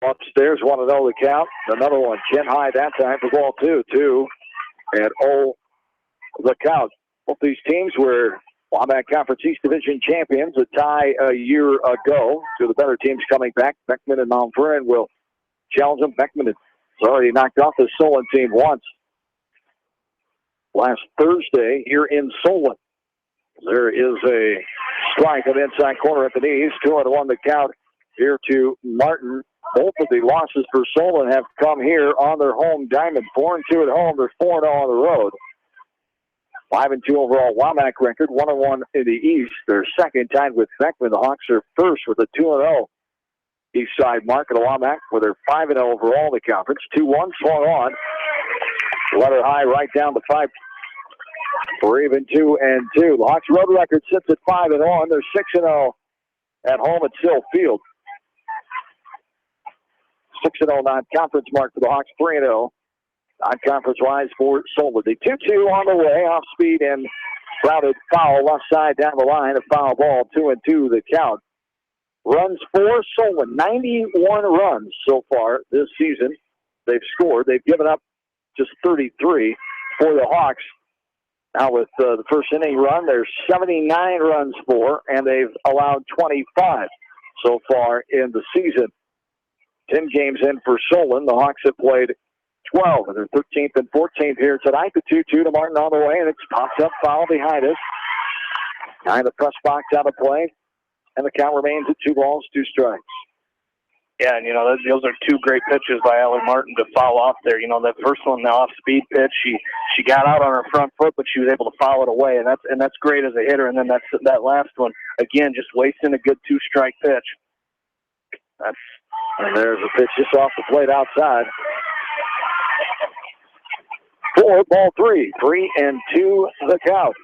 Upstairs, 1-0 the count. Another one, chin high that time for ball 2. 2-0 the count. Both these teams were Wabash Conference East Division champions, a tie a year ago. Two of the better teams coming back. Beckman and Mount Vernon will challenge them. Beckman has already knocked off the Solon team once last Thursday here in Solon. There is a strike on the inside corner at the knees. 2-1 the count here to Martin. Both of the losses for Solon have come here on their home diamond. 4-2 at home. They're 4-0 on the road. 5-2 overall WAMAC record. 1-1 in the East. They're second, tied with Beckman. The Hawks are first with a 2-0 East side mark at WAMAC, where they're 5-0 overall in the conference. 2-1 swung on. Letter high right down to 5. For even 2-2. The Hawks road record sits at 5-1. They're 6-0 at home at Sill Field. 6-0 non-conference mark for the Hawks. 3-0 non-conference wise for Solon. The 2-2 on the way. Off speed and routed foul left side down the line. A foul ball. 2-2 the count. Runs for Solon. 91 runs so far this season. They've scored. They've given up just 33 for the Hawks. Now with the first inning run, there's 79 runs for, and they've allowed 25 so far in the season. 10 games in for Solon. The Hawks have played 12, and they're 13th and 14th here tonight. The 2-2 to Martin on the way, and it's popped up foul behind us. Behind the press box out of play, and the count remains at 2 balls, 2 strikes. Yeah, and, those are 2 great pitches by Allie Martin to foul off there. That first one, the off-speed pitch, she got out on her front foot, but she was able to foul it away, and that's great as a hitter. And then that last one, again, just wasting a good 2-strike pitch. And there's a pitch just off the plate outside. 4-3. 3-2 the count.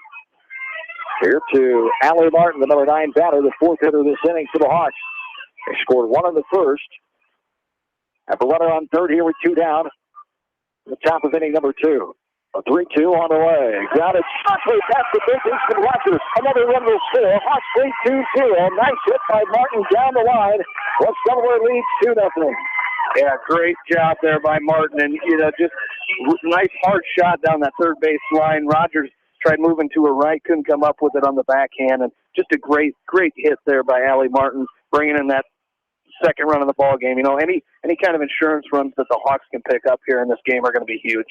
Here to Allie Martin, the number 9 batter, the 4th hitter this inning for the Hawks. They scored 1 in the first. Have a runner on third here with 2 down. The top of inning number 2. A 3-2 on the way. Grounded softly past the big Eastern Watchers. Another one will score. Hawks lead 2-0. Nice hit by Martin down the line. West Delaware leads 2-0. Yeah, great job there by Martin. And, just nice hard shot down that third base line. Rogers tried moving to her right, couldn't come up with it on the backhand. And just a great hit there by Allie Martin, bringing in that second run of the ball game. Any kind of insurance runs that the Hawks can pick up here in this game are going to be huge.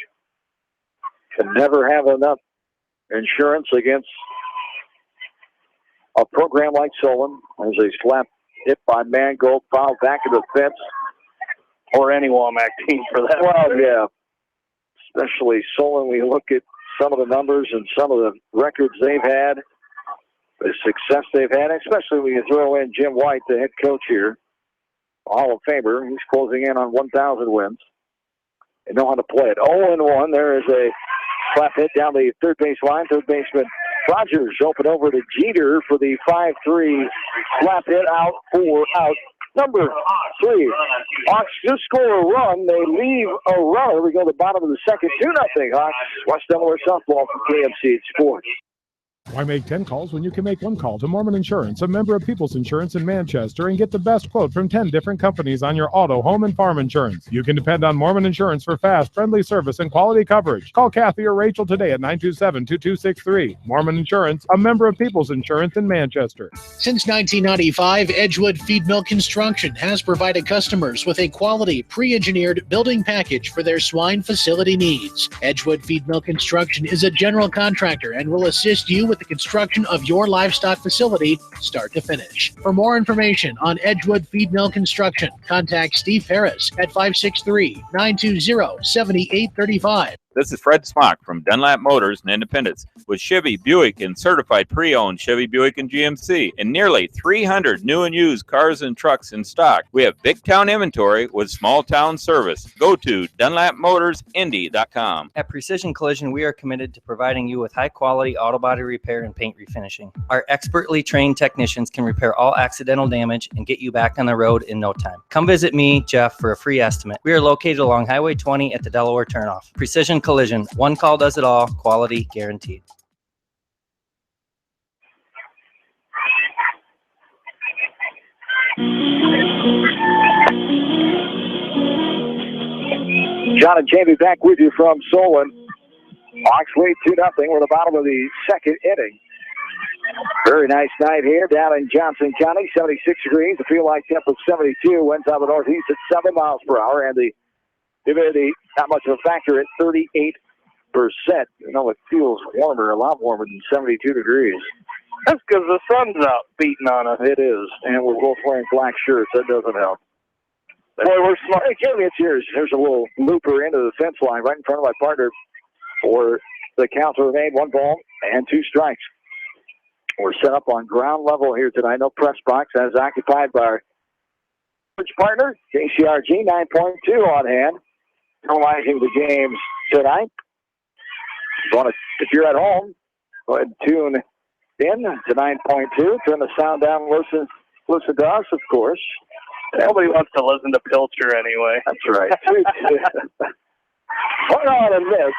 Can never have enough insurance against a program like Solon. There's a slap hit by Mangold, foul back of the fence. Or any WAMAC team for that. Well, yeah. Especially Solon, we look at some of the numbers and some of the records they've had, the success they've had, especially when you throw in Jim White, the head coach here, Hall of Famer. He's closing in on 1,000 wins. They know how to play it. 0-1. There is a slap hit down the third base line. Third baseman Rogers open over to Jeter for the 5-3 slap hit out number 3. Hawks just score a run. They leave a runner. We go to the bottom of the second. 2-0 Hawks. West Delaware softball from KMC Sports. Why make 10 calls when you can make 1 call to Mormon Insurance, a member of People's Insurance in Manchester, and get the best quote from 10 different companies on your auto, home, and farm insurance? You can depend on Mormon Insurance for fast, friendly service and quality coverage. Call Kathy or Rachel today at 927-2263. Mormon Insurance, a member of People's Insurance in Manchester. Since 1995, Edgewood Feed Mill Construction has provided customers with a quality, pre-engineered building package for their swine facility needs. Edgewood Feed Mill Construction is a general contractor and will assist you with the construction of your livestock facility, start to finish. For more information on Edgewood Feed Mill Construction, contact Steve Harris at 563-920-7835. This is Fred Smock from Dunlap Motors in Independence with Chevy, Buick, and certified pre-owned Chevy, Buick, and GMC, and nearly 300 new and used cars and trucks in stock. We have big town inventory with small town service. Go to DunlapMotorsIndy.com. At Precision Collision, we are committed to providing you with high-quality auto body repair and paint refinishing. Our expertly trained technicians can repair all accidental damage and get you back on the road in no time. Come visit me, Jeff, for a free estimate. We are located along Highway 20 at the Delaware turnoff. Precision Collision. One call does it all. Quality guaranteed. John and Jamie back with you from Solon. Hawks lead 2-0. We're at the bottom of the second inning. Very nice night here down in Johnson County. 76 degrees. The feel like temp of 72. Winds out of the northeast at 7 miles per hour. And the humidity, not much of a factor at 38%. You know, it feels warmer, a lot warmer than 72 degrees. That's because the sun's out beating on us. It is. And we're both wearing black shirts. That doesn't help. Boy, we're smart. Hey, Jamie, it's yours. There's a little looper into the fence line right in front of my partner for the count to remain 1 ball and 2 strikes. We're set up on ground level here tonight. No press box as occupied by our partner, KCRG, 9.2 on hand. Analyzing the games tonight. If you're at home, go ahead and tune in to 9.2. Turn the sound down, listen to us, of course. Nobody wants to listen to Pilcher anyway. That's right. Hold on and this.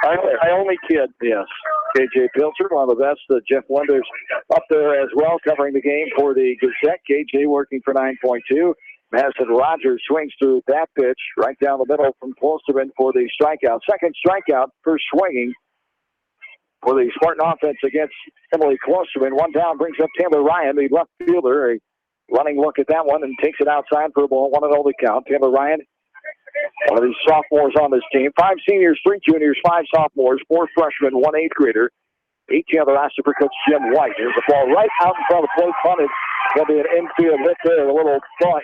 I only kid. Yes. KJ Pilcher, one of the best. Jeff Linder's up there as well, covering the game for the Gazette. KJ working for 9.2. Madison Rogers swings through that pitch right down the middle from Klosterman for the strikeout. Second strikeout, first swinging for the Spartan offense against Emily Klosterman. 1 down brings up Taylor Ryan, the left fielder. A running look at that one and takes it outside for a ball. 1-0 the count. Taylor Ryan, one of these sophomores on this team. 5 seniors, 3 juniors, 5 sophomores, 4 freshmen, 1 8th grader. 18 on the roster for Coach Jim White. There's a ball right out in front of the plate, punted. There'll be an infield hit there, a little bunt.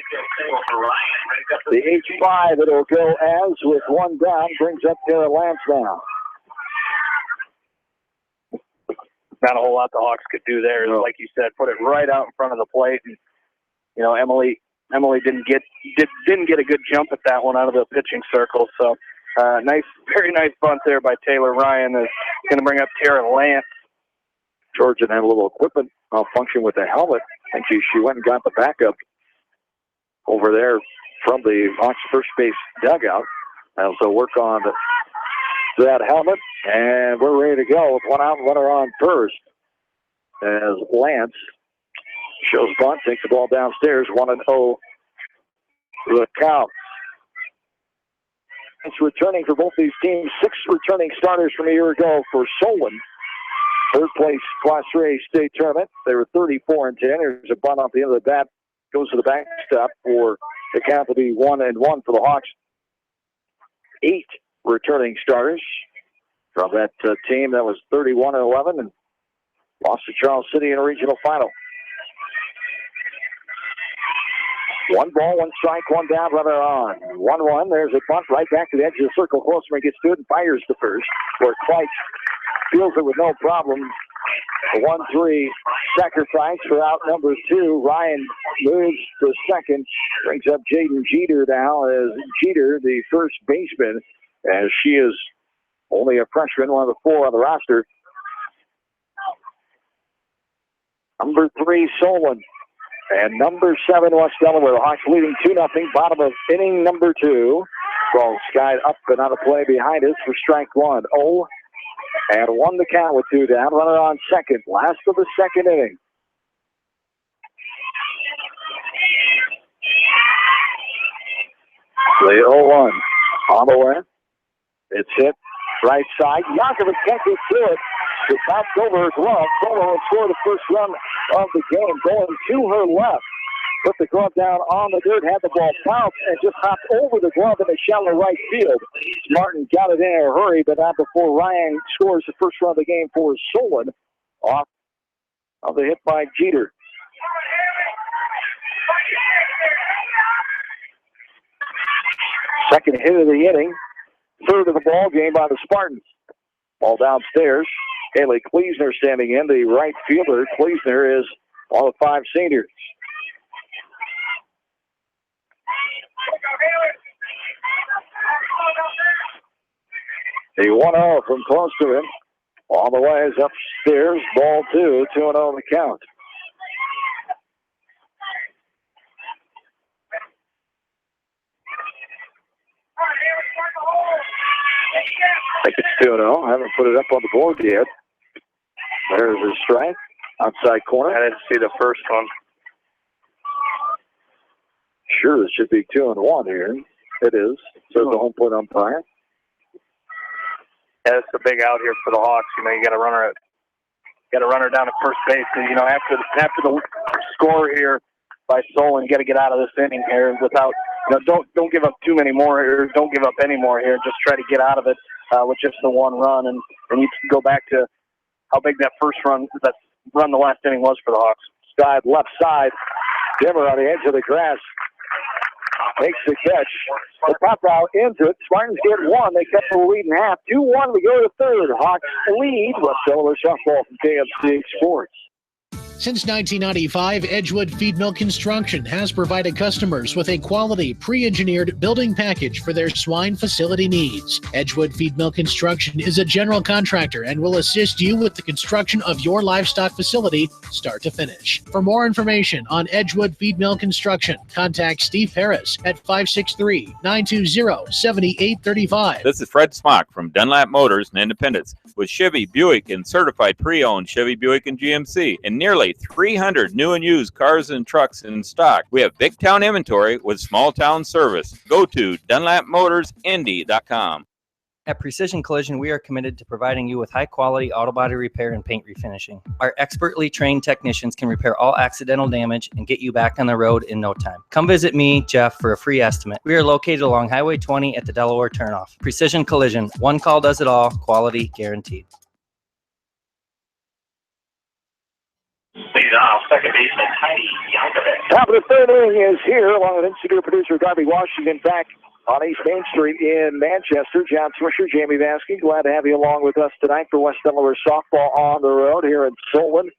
The H5, it'll go as with 1 down, brings up Tara Lance now. Not a whole lot the Hawks could do there. Like you said, put it right out in front of the plate. And, you know, Emily didn't get a good jump at that one out of the pitching circle. So, very nice bunt there by Taylor Ryan. Is going to bring up Tara Lance. Georgian had a little equipment malfunction with the helmet. I think she went and got the backup over there from the Hawks first base dugout. And so work on that helmet, and we're ready to go with 1 out and runner on first. As Lance shows bunt, takes the ball downstairs, 1-0 the count. It's returning for both these teams. 6 returning starters from a year ago for Solon. Third place Class 3A state tournament. They were 34-10. There's a bunt off the end of the bat. Goes to the backstop for the count to be 1-1 for the Hawks. 8 returning starters from that team that was 31-11 and lost to Charles City in a regional final. 1 ball, 1 strike, 1 down, runner on. 1-1. There's a bunt right back to the edge of the circle. Klosterman gets to it and fires to first, where Kleitz feels it with no problem. A 1-3 sacrifice for out number 2. Ryan moves to second, brings up Jaden Jeter now as Jeter, the first baseman, as she is only a freshman, one of the 4 on the roster. Number 3, Solon. And number 7, West Delaware. The Hawks leading 2-0. Bottom of inning number 2. Ball skied up and out of play behind us for strike 1. 0-1 the count with 2 down. Runner on second. Last of the second inning. The 0-1 on the way. It's hit right side. Yankovic can't get to it. It bounced over her glove. Solon will score the first run of the game. Going to her left. Put the glove down on the dirt. Had the ball bounce and just hopped over the glove in the shallow right field. Martin got it in a hurry, but not before Ryan scores the first run of the game for Solon. Off of the hit by Jeter. Second hit of the inning. Third of the ball game by the Spartans. Ball downstairs. Haley Kleesner standing in, the right fielder. Kleesner is all of 5 seniors. The 1-0 from close to him. On the way is upstairs. Ball 2, 2-0 the count. I think it's 2-0. I haven't put it up on the board yet. There's a strike. Outside corner. I didn't see the first one. Sure, it should be 2-1 here. It is. So the home plate umpire. Yeah, it's a big out here for the Hawks. You know, you got a runner down at first base. And, you know, after the score here by Solon, you got to get out of this inning here without, you know, don't give up too many more, or don't give up any more here. Just try to get out of it with just the one run, and you can go back to how big that the last inning was for the Hawks. Side left side, Dimmer on the edge of the grass makes the catch. The pop out into it. Spartans get one. They cut the lead in half. 2-1. We go to third. Hawks lead. West Delaware softball from KFC Sports. Since 1995, Edgewood Feed Mill Construction has provided customers with a quality, pre-engineered building package for their swine facility needs. Edgewood Feed Mill Construction is a general contractor and will assist you with the construction of your livestock facility, start to finish. For more information on Edgewood Feed Mill Construction, contact Steve Harris at 563-920-7835. This is Fred Smock from Dunlap Motors in Independence with Chevy, Buick, and certified pre-owned Chevy, Buick, and GMC, and nearly 300 new and used cars and trucks in stock. We have big town inventory with small town service. Go to DunlapMotorsIndy.com. At Precision Collision, we are committed to providing you with high-quality auto body repair and paint refinishing. Our expertly trained technicians can repair all accidental damage and get you back on the road in no time. Come visit me, Jeff, for a free estimate. We are located along Highway 20 at the Delaware turnoff. Precision Collision, one call does it all, quality guaranteed. Lead off, second baseman Heidi Yankovic. Top of the third inning is here, along with studio producer Darby Washington, back on East Main Street in Manchester. John Swisher, Jamie Vansky, glad to have you along with us tonight for West Delaware softball on the road here in Solon.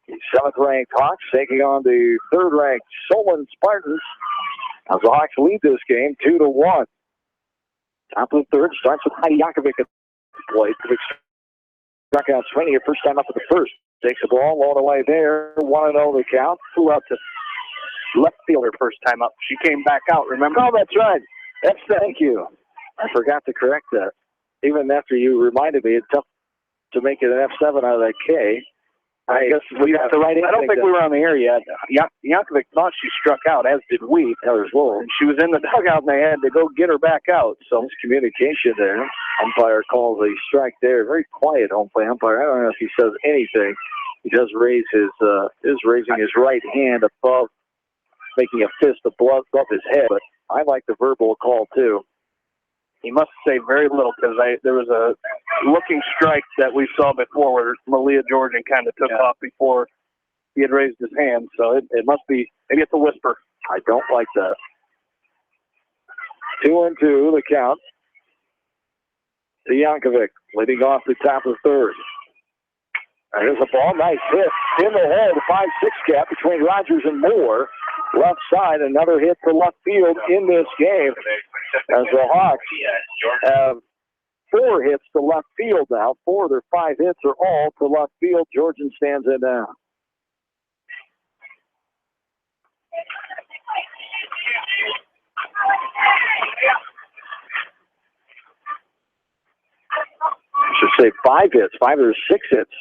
The 7th-ranked Hawks taking on the 3rd-ranked Solon Spartans as the Hawks lead this game 2-1. Top of the third starts with Heidi Yankovic at the plate. Struck out swinging her first time up at the first. Takes the ball all the way there. 1-0 the count. Flew out to left fielder first time up. She came back out, remember? Oh, that's right. Thank you. I forgot to correct that. Even after you reminded me, it's tough to make it an F7 out of that K. I guess we got the right. I don't think we were on the air yet. Yankovic thought she struck out, as did we. She was in the dugout, and they had to go get her back out. So miscommunication there. Umpire calls a strike there. Very quiet home plate umpire. I don't know if he says anything. He does raise raising his right hand above, making a fist above his head. But I like the verbal call too. He must say very little, because there was a looking strike that we saw before where Malia Georgian kind of took off before he had raised his hand. So it must be, maybe it's a whisper. I don't like that. 2-2 the count. To Yankovic, leading off the top of the third. There's a ball, nice hit in the head, 5-6 gap between Rogers and Moore. Left side, another hit to left field in this game, as the Hawks have 4 hits to left field now. 4 of their 5 hits are all to left field. Georgian stands in now. I should say 5 hits. 5 or 6 hits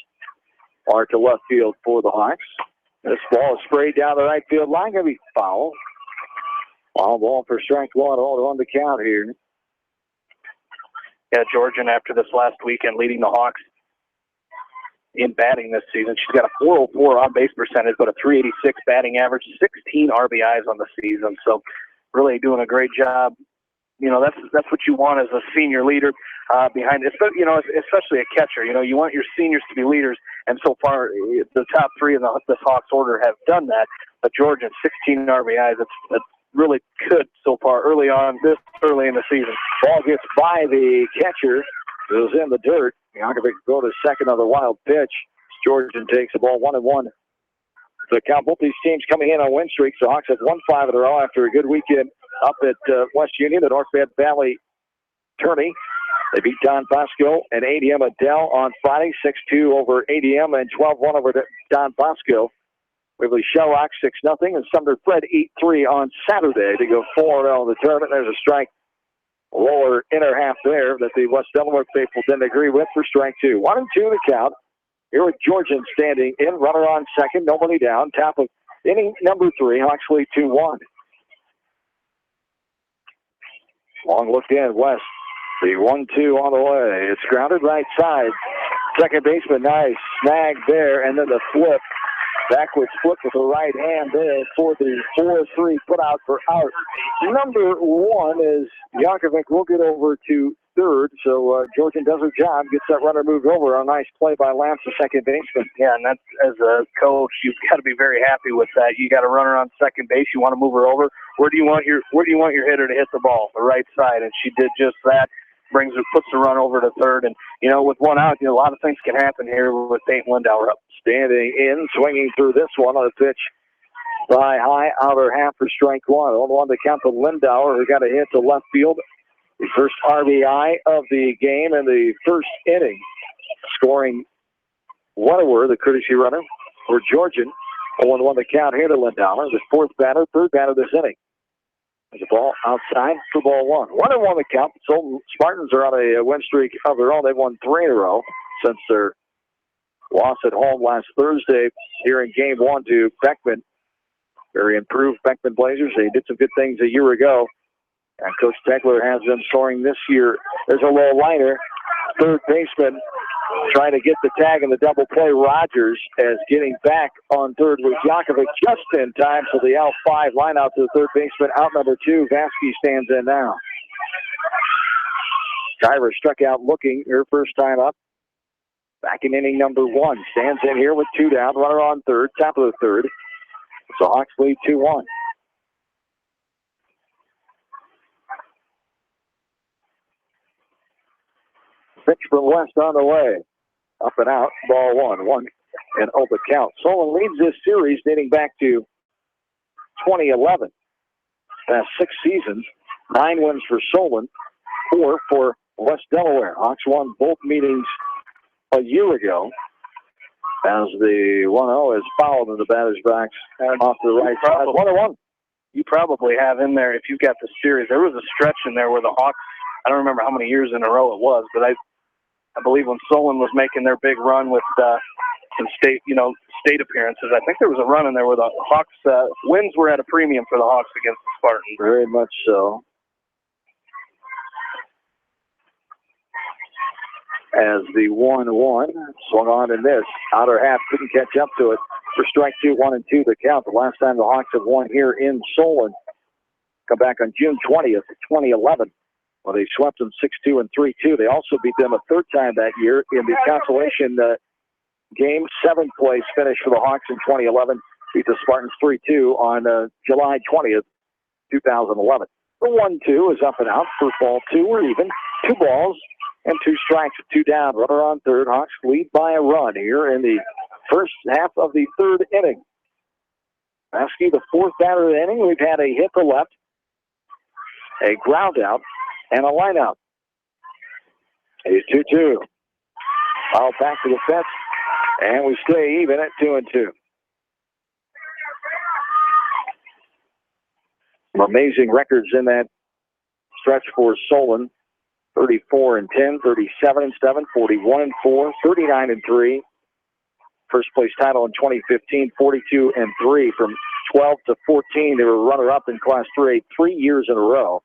are to left field for the Hawks. This ball is sprayed down the right field line. Going to be foul. Foul ball for strike one. All on the count here. Yeah, Georgian, after this last weekend, leading the Hawks in batting this season. She's got a 404 on-base percentage, but a 386 batting average, 16 RBIs on the season. So really doing a great job. You know, that's what you want as a senior leader behind, you know, especially a catcher. You know, you want your seniors to be leaders, and so far the top 3 in this Hawks order have done that. But Georgian, 16 RBIs, that's really good so far early in the season. Ball gets by the catcher. It was in the dirt. Yankovic go to second on the wild pitch. Georgian takes the ball 1-1. The count. Both these teams coming in on win streaks. The Hawks have won 5 in a row after a good weekend up at West Union, the North Bend Valley tourney. They beat Don Bosco and ADM Adele on Friday, 6-2 over ADM and 12-1 over Don Bosco. Waverly Shellrock 6-0 and Sumner Fred 8-3 on Saturday to go 4-0 in the tournament. There's a strike lower inner half there that the West Delaware faithful didn't agree with for strike 2. 1-2 the count. Here with Georgian standing in, runner on second, nobody down. Top of inning number 3, Hawks lead 2-1. Long look in, West. The 1-2 on the way. It's grounded right side. Second baseman, nice snag there, and then the flip. Backwards flip with the right hand there for the 4-3 put out for out. Number 1 is Yankovic. Will get over to third, so Georgian does her job, gets that runner moved over. A nice play by Lance, the second baseman. Yeah, and that's, as a coach, you've got to be very happy with that. You got a runner on second base. You want to move her over. Where do you want your hitter to hit the ball? The right side, and she did just that. Puts the run over to third, and with one out, a lot of things can happen here with Peyton Lindauer up. Standing in, swinging through this one on a pitch by high outer half for strike one. On one to count to Lindauer, who got a hit to left field. The first RBI of the game in the first inning, scoring Delaware, the courtesy runner for Georgian. 0-1 the count here to Lindauer, the third batter this inning. There's a ball outside for ball one. 1-1 the count. Solon Spartans are on a win streak of their own. They've won 3 in a row since their loss at home last Thursday here in game 1 to Beckman. Very improved Beckman Blazers. They did some good things a year ago. And Coach Tegler has them soaring this year. There's a low liner. Third baseman trying to get the tag in the double play. Rogers as getting back on third with Yankovic just in time. So the out 5 line out to the third baseman. Out number 2. Vasky stands in now. Tyler struck out looking her first time up. Back in inning number 1. Stands in here with 2 down. Runner on third. Top of the third. So Hawks lead 2-1. Pitch from West on the way. Up and out. Ball 1-1 and open count. Solon leads this series dating back to 2011. Past 6 seasons. 9 wins for Solon. 4 for West Delaware. Hawks won both meetings a year ago, as the 1-0 is fouled in the batter's box off the right side. 1-1. You probably have in there, if you've got the series, there was a stretch in there where the Hawks, I don't remember how many years in a row it was, but I believe when Solon was making their big run with some state appearances, I think there was a run in there where the Hawks, wins were at a premium for the Hawks against the Spartans. Very much so. As the 1-1 swung on in this. Outer half couldn't catch up to it for strike 2, 1-2 the count. The last time the Hawks have won here in Solon. Come back on June 20th, 2011, when they swept them 6-2 and 3-2. They also beat them a third time that year in the consolation game. 7th place finish for the Hawks in 2011. Beat the Spartans 3-2 on July 20th, 2011. The 1-2 is up and out for ball 2. We're even. 2 balls. And 2 strikes, 2 down. Runner on third. Hawks lead by a run here in the first half of the third inning. Vasky, the 4th batter of the inning. We've had a hit to left, a ground out, and a line out. A 2-2. Foul back to the fence, and we stay even at 2-2. Some amazing records in that stretch for Solon. 34-10, 37-7, 41-4, 39-3. First place title in 2015, 42-3. From 12 to 14, they were runner-up in Class 3A 3 years in a row.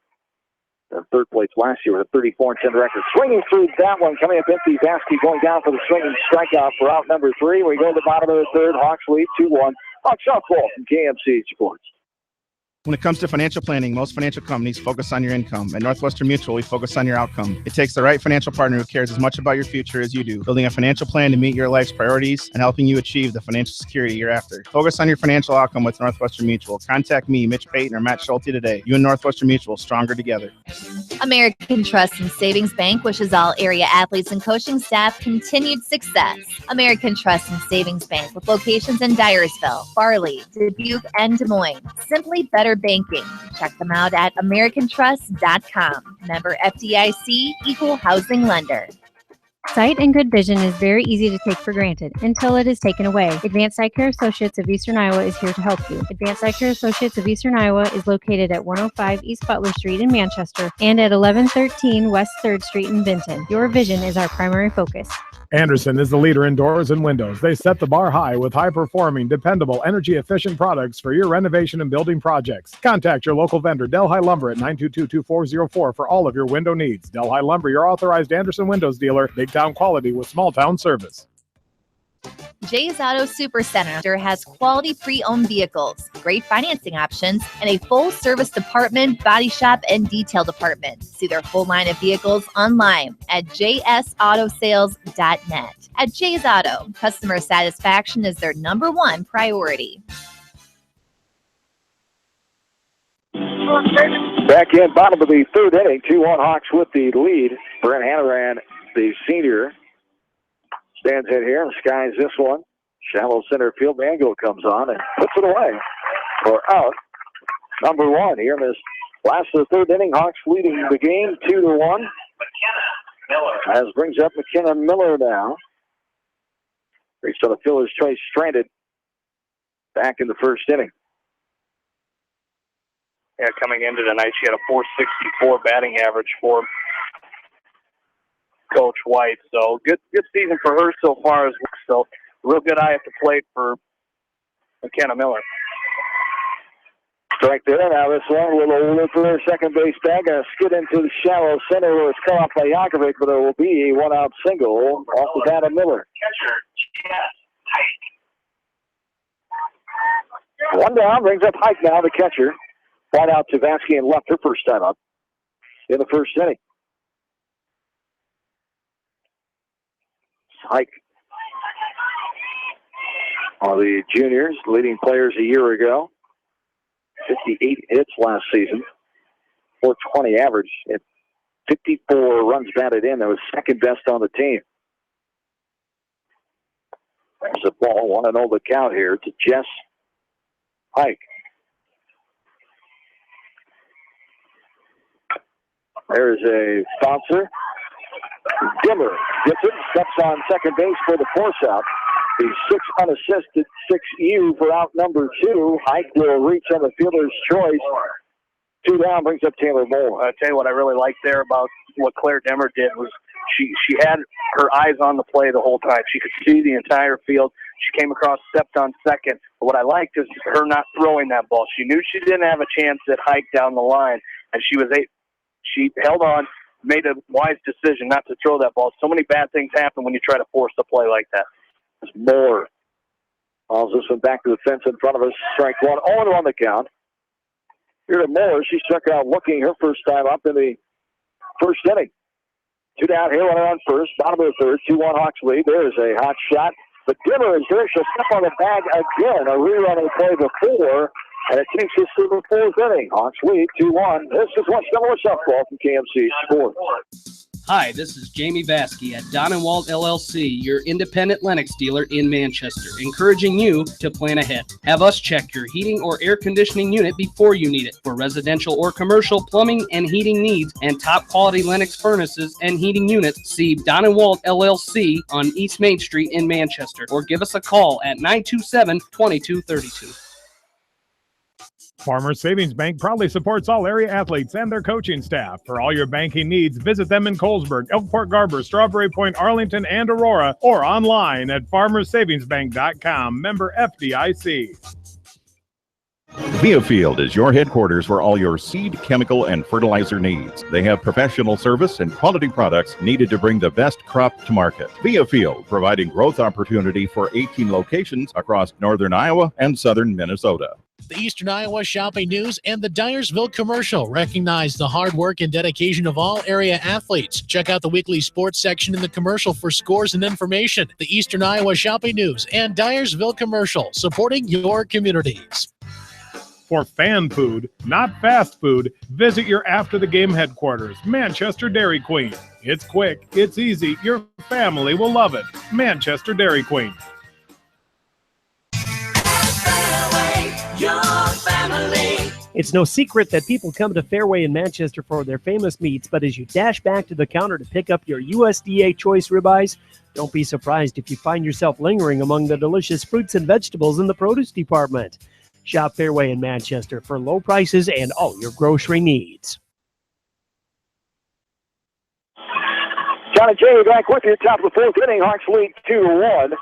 And third place last year with a 34-10 record. Swinging through that one, coming up empty. Vasky going down for the swinging strikeout for out number 3. We go to the bottom of the third. Hawks lead 2-1. Hawks softball from KMC Sports. When it comes to financial planning, most financial companies focus on your income. At Northwestern Mutual, we focus on your outcome. It takes the right financial partner who cares as much about your future as you do, building a financial plan to meet your life's priorities and helping you achieve the financial security you're after. Focus on your financial outcome with Northwestern Mutual. Contact me, Mitch Payton, or Matt Schulte today. You and Northwestern Mutual, stronger together. American Trust and Savings Bank wishes all area athletes and coaching staff continued success. American Trust and Savings Bank with locations in Dyersville, Farley, Dubuque, and Des Moines. Simply better banking. Check them out at AmericanTrust.com. Member FDIC, equal housing lender. Sight and good vision is very easy to take for granted until it is taken away. Advanced Eye Care Associates of Eastern Iowa is here to help you. Advanced Eye Care Associates of Eastern Iowa is located at 105 East Butler Street in Manchester and at 1113 West 3rd Street in Vinton. Your vision is our primary focus. Anderson is the leader in doors and windows. They set the bar high with high-performing, dependable, energy-efficient products for your renovation and building projects. Contact your local vendor, Delhi Lumber, at 922-2404 for all of your window needs. Delhi Lumber, your authorized Anderson Windows dealer. Big-town quality with small-town service. Jay's Auto Supercenter has quality pre-owned vehicles, great financing options, and a full-service department, body shop, and detail department. See their full line of vehicles online at jsautosales.net. At Jay's Auto, customer satisfaction is their #1 priority. Back in bottom of the third inning, 2-1 Hawks with the lead. Brent Hannaran, the senior, stands in here and skies this one. Shallow center field. Mango comes on and puts it away for out #1 here in this last of the third inning. Hawks leading the game 2-1. As brings up McKenna Miller now. Reached on a fielder's choice, stranded back in the first inning. Yeah, coming into tonight, she had a .464 batting average for Coach White. So good season for her so far as well. So real good eye at the plate for McKenna Miller. Strike there. Now this one, a little over for their second base bag. Gonna skid into the shallow center where it's cut off by Yakovic, but there will be a one-out single off the bat of Miller. One down, brings up Hike now, the catcher. Flat out to Vasky and left her first time up in the first inning. Hike on the juniors, leading players a year ago. 58 hits last season, .420 average, and 54 runs batted in. That was second best on the team. There's a ball, 1-0 the count here to Jess Hike. There's a bouncer. Dimmer gets it, steps on second base for the force out. The 6 unassisted, 6U for out #2. Hike will reach on the fielder's choice. 2 down, brings up Taylor Moore. I'll tell you what I really liked there about what Claire Demmer did was she had her eyes on the play the whole time. She could see the entire field. She came across, stepped on second. But what I liked is her not throwing that ball. She knew she didn't have a chance at Hike down the line, and she held on, made a wise decision not to throw that ball. So many bad things happen when you try to force a play like that. Moore calls this one back to the fence in front of us. Strike one, 0 on the count. Here to Moore. She struck out looking her first time up in the first inning. 2 down here, 1 on first. Bottom of the third, 2-1 Hawks lead. There's a hot shot. But Dimmer is here. She'll step on the bag again. A rerun of the play before. And it takes us to the fourth inning. Hawks lead 2-1. This is West Delaware Softball from KMC Sports. Hi, this is Jamie Vasky at Don & Walt LLC, your independent Lennox dealer in Manchester, encouraging you to plan ahead. Have us check your heating or air conditioning unit before you need it. For residential or commercial plumbing and heating needs and top quality Lennox furnaces and heating units, see Don & Walt LLC on East Main Street in Manchester, or give us a call at 927-2232. Farmers Savings Bank proudly supports all area athletes and their coaching staff. For all your banking needs, visit them in Colesburg, Elkport Garber, Strawberry Point, Arlington, and Aurora, or online at farmersavingsbank.com. Member FDIC. Viafield is your headquarters for all your seed, chemical, and fertilizer needs. They have professional service and quality products needed to bring the best crop to market. Viafield, providing growth opportunity for 18 locations across northern Iowa and southern Minnesota. The Eastern Iowa Shopping News and the Dyersville Commercial recognize the hard work and dedication of all area athletes. Check out the weekly sports section in the commercial for scores and information. The Eastern Iowa Shopping News and Dyersville Commercial, supporting your communities. For fan food, not fast food, visit your after-the-game headquarters, Manchester Dairy Queen. It's quick, it's easy, your family will love it. Manchester Dairy Queen. It's no secret that people come to Fairway in Manchester for their famous meats, but as you dash back to the counter to pick up your USDA choice ribeyes, don't be surprised if you find yourself lingering among the delicious fruits and vegetables in the produce department. Shop Fairway in Manchester for low prices and all your grocery needs. John and Jay back with you. Top of the fourth inning. Hawks lead 2-1.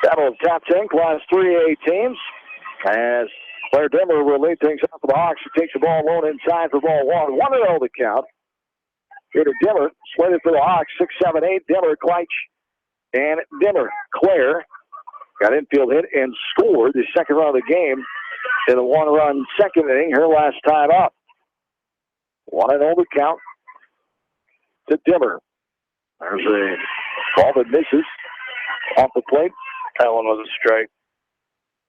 Battle of top 10, Class 3A teams. As Claire Dimmer will lead things up for the Hawks. She takes the ball alone inside for ball one. 1-0 the count. Here to Dimmer. Slated for the Hawks. 6, 7, 8. Dimmer, Kleitch, and Dimmer. Claire got infield hit and scored the second run of the game in a one-run second inning. Her last time up. 1-0 the count to Dimmer. There's a ball that misses off the plate. That one was a strike.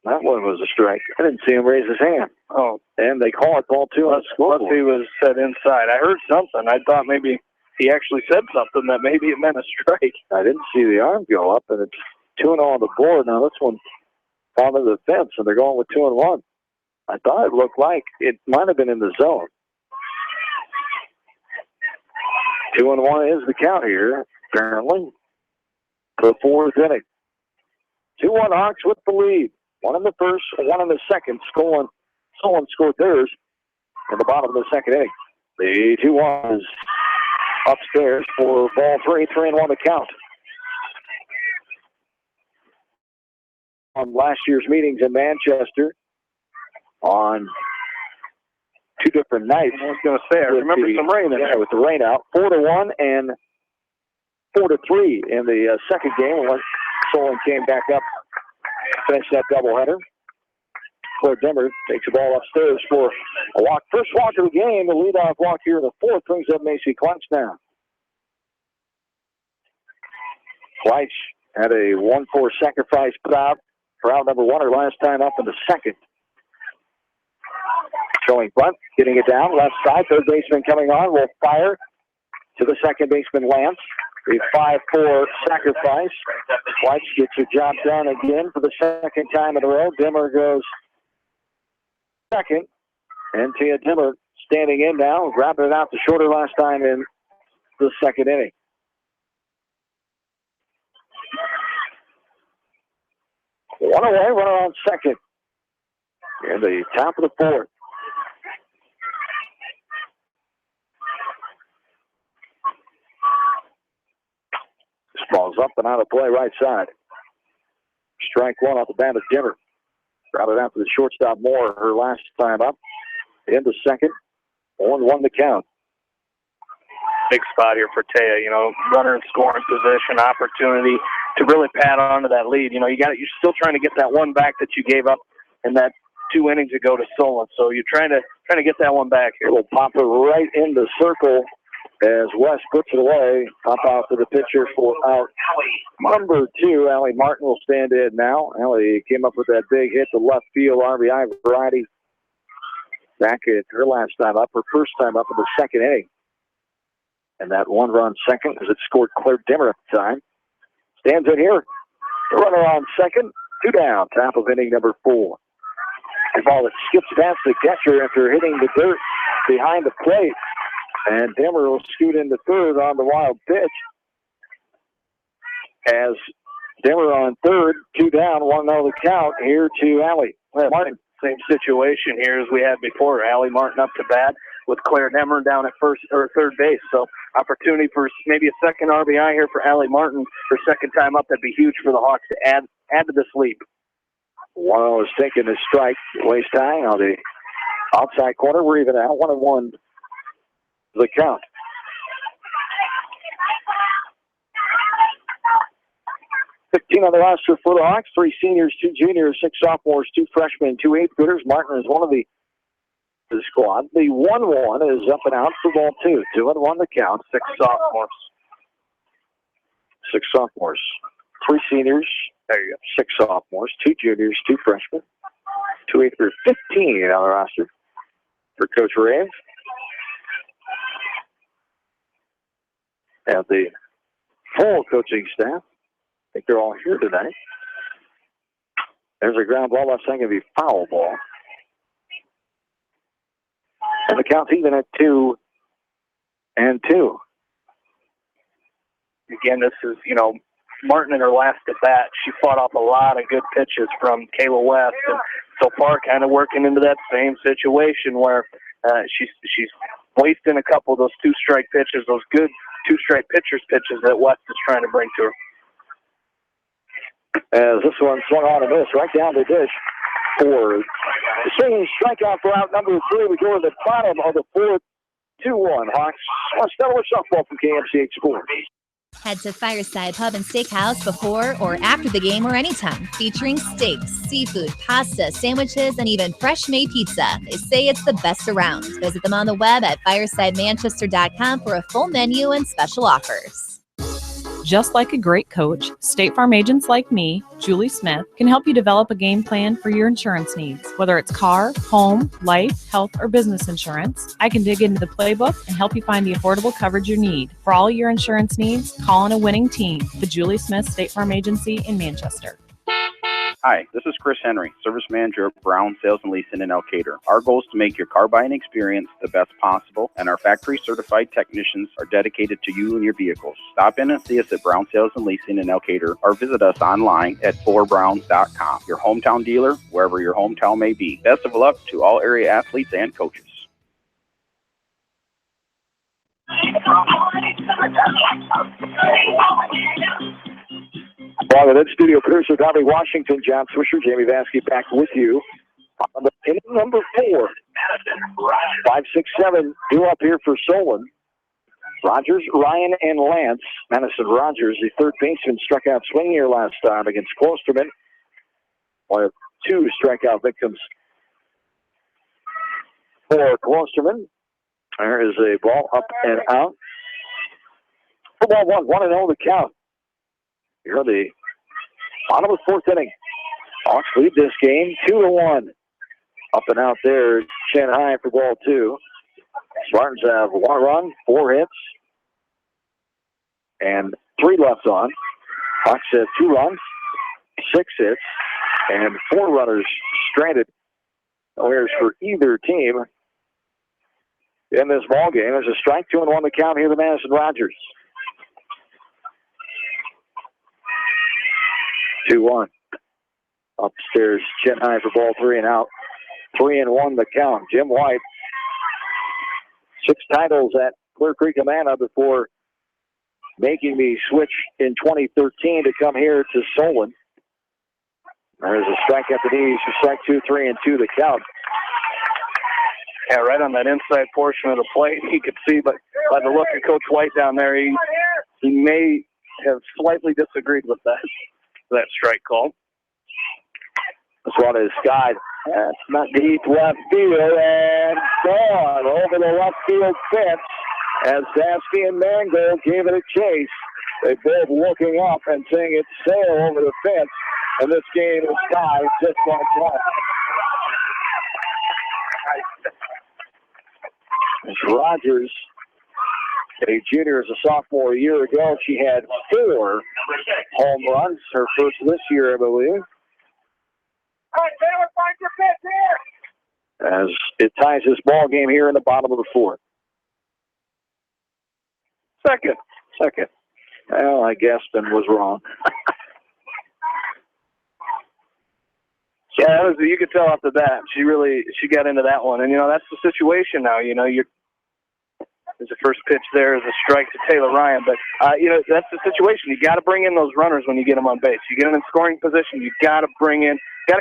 That one was a strike. I didn't see him raise his hand. Oh. And they call it ball two on the scoreboard. Unless he was set inside. I heard something. I thought maybe he actually said something that maybe it meant a strike. I didn't see the arm go up, and it's 2-0 on the board. Now this one found in the fence, and they're going with 2-1. I thought it looked like it might have been in the zone. 2-1 is the count here, apparently, for the fourth inning. 2-1 Hawks with the lead. One in the first, one in the second. Solon scored theirs in the bottom of the second inning. The 2-1 is upstairs for ball three. 3-1 to count. On last year's meetings in Manchester on two different nights. I was going to say, I remember some rain in there. With the rain out. 4-1 and 4-3 in the second game when Solon came back up, finished that doubleheader. Claire Dimmer takes the ball upstairs for a walk. First walk of the game, the leadoff walk here in the fourth brings up Macy Kleitch now. Kleitch had a 1-4 sacrifice put out for out number one her last time up in the second. Showing bunt, getting it down, left side, third baseman coming on, will fire to the second baseman Lance. The 5-4 sacrifice. Kleitch gets her job done again for the second time in a row. Dimmer goes second. And Tia Dimmer standing in now, wrapping it out the shorter last time in the second inning. One away, runner on second. In the top of the fourth. This ball's up and out of play right side. Strike one off the bat of Dimmer. Routed out to the shortstop Moore her last time up. In the second. 1-1 the count. Big spot here for Taya. You know, runner in scoring position, opportunity to really pad onto that lead. You know, you're still trying to get that one back that you gave up in that 2 innings ago to Solon. So you're trying to get that one back here. It'll pop it right in the circle as West puts it away. Pop out to the pitcher for out number 2. Allie Martin will stand in now. Allie came up with that big hit to left field RBI variety back at her last time up, her first time up in the second inning. And that one-run second as it scored Claire Dimmer at the time. Stands in here. The runner on second. 2 down. Top of inning number 4. The ball that skips past the catcher after hitting the dirt behind the plate. And Dimmer will scoot into third on the wild pitch. As Dimmer on third, 2 down, 1-0 the count here to Allie Martin. Same situation here as we had before. Allie Martin up to bat with Claire Dimmer down at first or third base. So opportunity for maybe a second RBI here for Allie Martin. Her second time up, that'd be huge for the Hawks to add to this lead. 1-0 is taking the strike. Waist high on the outside corner. We're even out. 1-1 the count. On the roster for the Hawks, 3 seniors, 2 juniors, 6 sophomores, 2 freshmen, 2 eighth-graders. Martin is one of the squad. The 1-1 is up and out for ball 2. 2-1 the count. 6 sophomores. 6 sophomores. 3 seniors. There you go. 6 sophomores, 2 juniors, 2 freshmen, 2 eighth-graders. 15 on the roster for Coach Rave. And the full coaching staff. I think they're all here tonight. There's a ground ball left side, going to be foul ball. And the count's even at 2-2. Again, this is, Martin in her last at bat, she fought off a lot of good pitches from Kayla West. And so far, kind of working into that same situation where she's wasting a couple of those 2-strike pitches, those good two straight pitcher's pitches that West is trying to bring to her. As this one swung on a miss right down the dish for the swinging strikeout for out number 3. We go to the bottom of the 4th. 2-1 Hawks. Stellar softball from KMCH Sports. Head to Fireside Pub and Steakhouse before or after the game or anytime, featuring steaks, seafood, pasta, sandwiches, and even fresh-made pizza. They say it's the best around. Visit them on the web at firesidemanchester.com for a full menu and special offers. Just like a great coach, State Farm agents like me, Julie Smith, can help you develop a game plan for your insurance needs. Whether it's car, home, life, health, or business insurance, I can dig into the playbook and help you find the affordable coverage you need. For all your insurance needs, call on a winning team. The Julie Smith State Farm Agency in Manchester. Hi, this is Chris Henry, Service Manager of Brown Sales and Leasing in Elkader. Our goal is to make your car buying experience the best possible, and our factory-certified technicians are dedicated to you and your vehicles. Stop in and see us at Brown Sales and Leasing in Elkader, or visit us online at ForBrowns.com. Your hometown dealer, wherever your hometown may be. Best of luck to all area athletes and coaches. Along with studio producer Tommy Washington, John Swisher, Jamie Vansky back with you. On the inning number 4, 5-6-7 due up here for Solon. Rogers, Ryan, and Lance. Madison Rogers, the third baseman, struck out swinging here last time against Klosterman. One of 2 strikeout victims for Klosterman. There is a ball up and out. Ball 1-0 the count. Here are the bottom of the 4th inning. Hawks lead this game 2-1. Up and out there, chin high for ball 2. Spartans have 1 run, 4 hits, and 3 left on. Hawks have 2 runs, 6 hits, and 4 runners stranded. No errors for either team in this ball game. There's a strike, 2-1 the count here to Madison Rogers. 2-1. Upstairs, chin high for ball 3 and out. 3-1 the count. Jim White, 6 titles at Clear Creek Amana before making the switch in 2013 to come here to Solon. There's a strike at the knees for strike 2, 3-2 the count. Yeah, right on that inside portion of the plate. You could see, but by the look of Coach White down there, he may have slightly disagreed with that strike call. This one is skied. That's not deep left field, and gone over the left field fence as Sasky and Mangold gave it a chase. They both looking up and saying it's sail over the fence, and this game is tied just like that. It's Rogers, a junior as a sophomore a year ago. She had 4 home runs, her first this year, I believe. As it ties this ball game here in the bottom of the 4th. Second. Well, I guessed and was wrong. Yeah, you could tell off the bat. She got into that one. And, that's the situation now. There's a first pitch there as a strike to Taylor Ryan. But, that's the situation. You got to bring in those runners when you get them on base. You get them in scoring position, you got to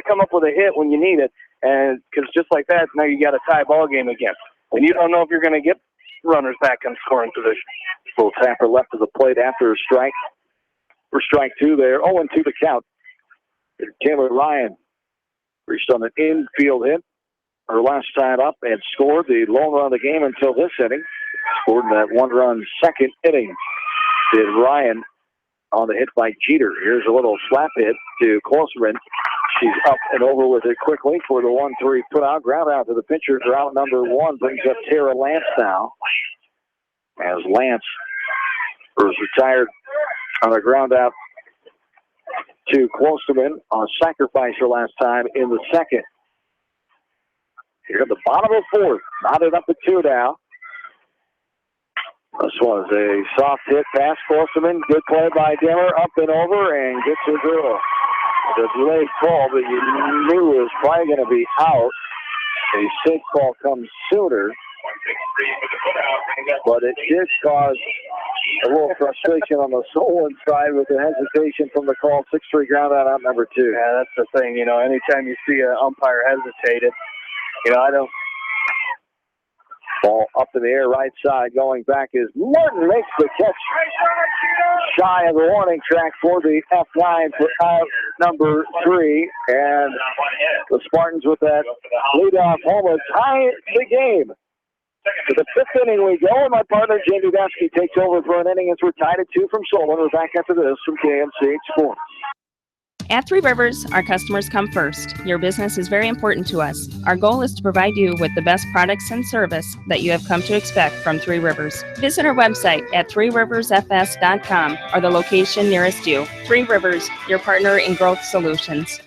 come up with a hit when you need it. And because just like that, now you got a tie ball game again. And you don't know if you're going to get runners back in scoring position. Full tapper left of the plate after a strike. For strike 2 there. 0-2 the count. Taylor Ryan reached on an infield hit her last time up and scored the lone run of the game until this inning. Scored in that 1-run second inning. Did Ryan on the hit by Jeter. Here's a little slap hit to Klosterman. She's up and over with it quickly for the 1-3 put out. Ground out to the pitcher for out number 1. Brings up Tara Lance now. As Lance was retired on a ground out to Klosterman on a sacrifice her last time in the second. Here at the bottom of the 4th. Knotted up at 2 now. This was a soft hit past Klosterman. Good play by Dimmer. Up and over and gets her through. The delayed call that you knew was probably going to be out. A safe call comes sooner. But it did cause A little frustration on the Solon side with the hesitation from the call. 6-3 ground out number 2. Yeah, that's the thing. Anytime you see an umpire hesitate, I don't. Ball up in the air, right side. Going back is Martin, makes the catch. Shy of the warning track for the F9 for out number 3. And the Spartans with that leadoff home tie the game. To the 5th inning we go, and my partner Jamie Vasky takes over for an inning as we're tied at 2 from Solon. We're back after this from KMCH Sports. At Three Rivers, our customers come first. Your business is very important to us. Our goal is to provide you with the best products and service that you have come to expect from Three Rivers. Visit our website at threeriversfs.com or the location nearest you. Three Rivers, your partner in growth solutions.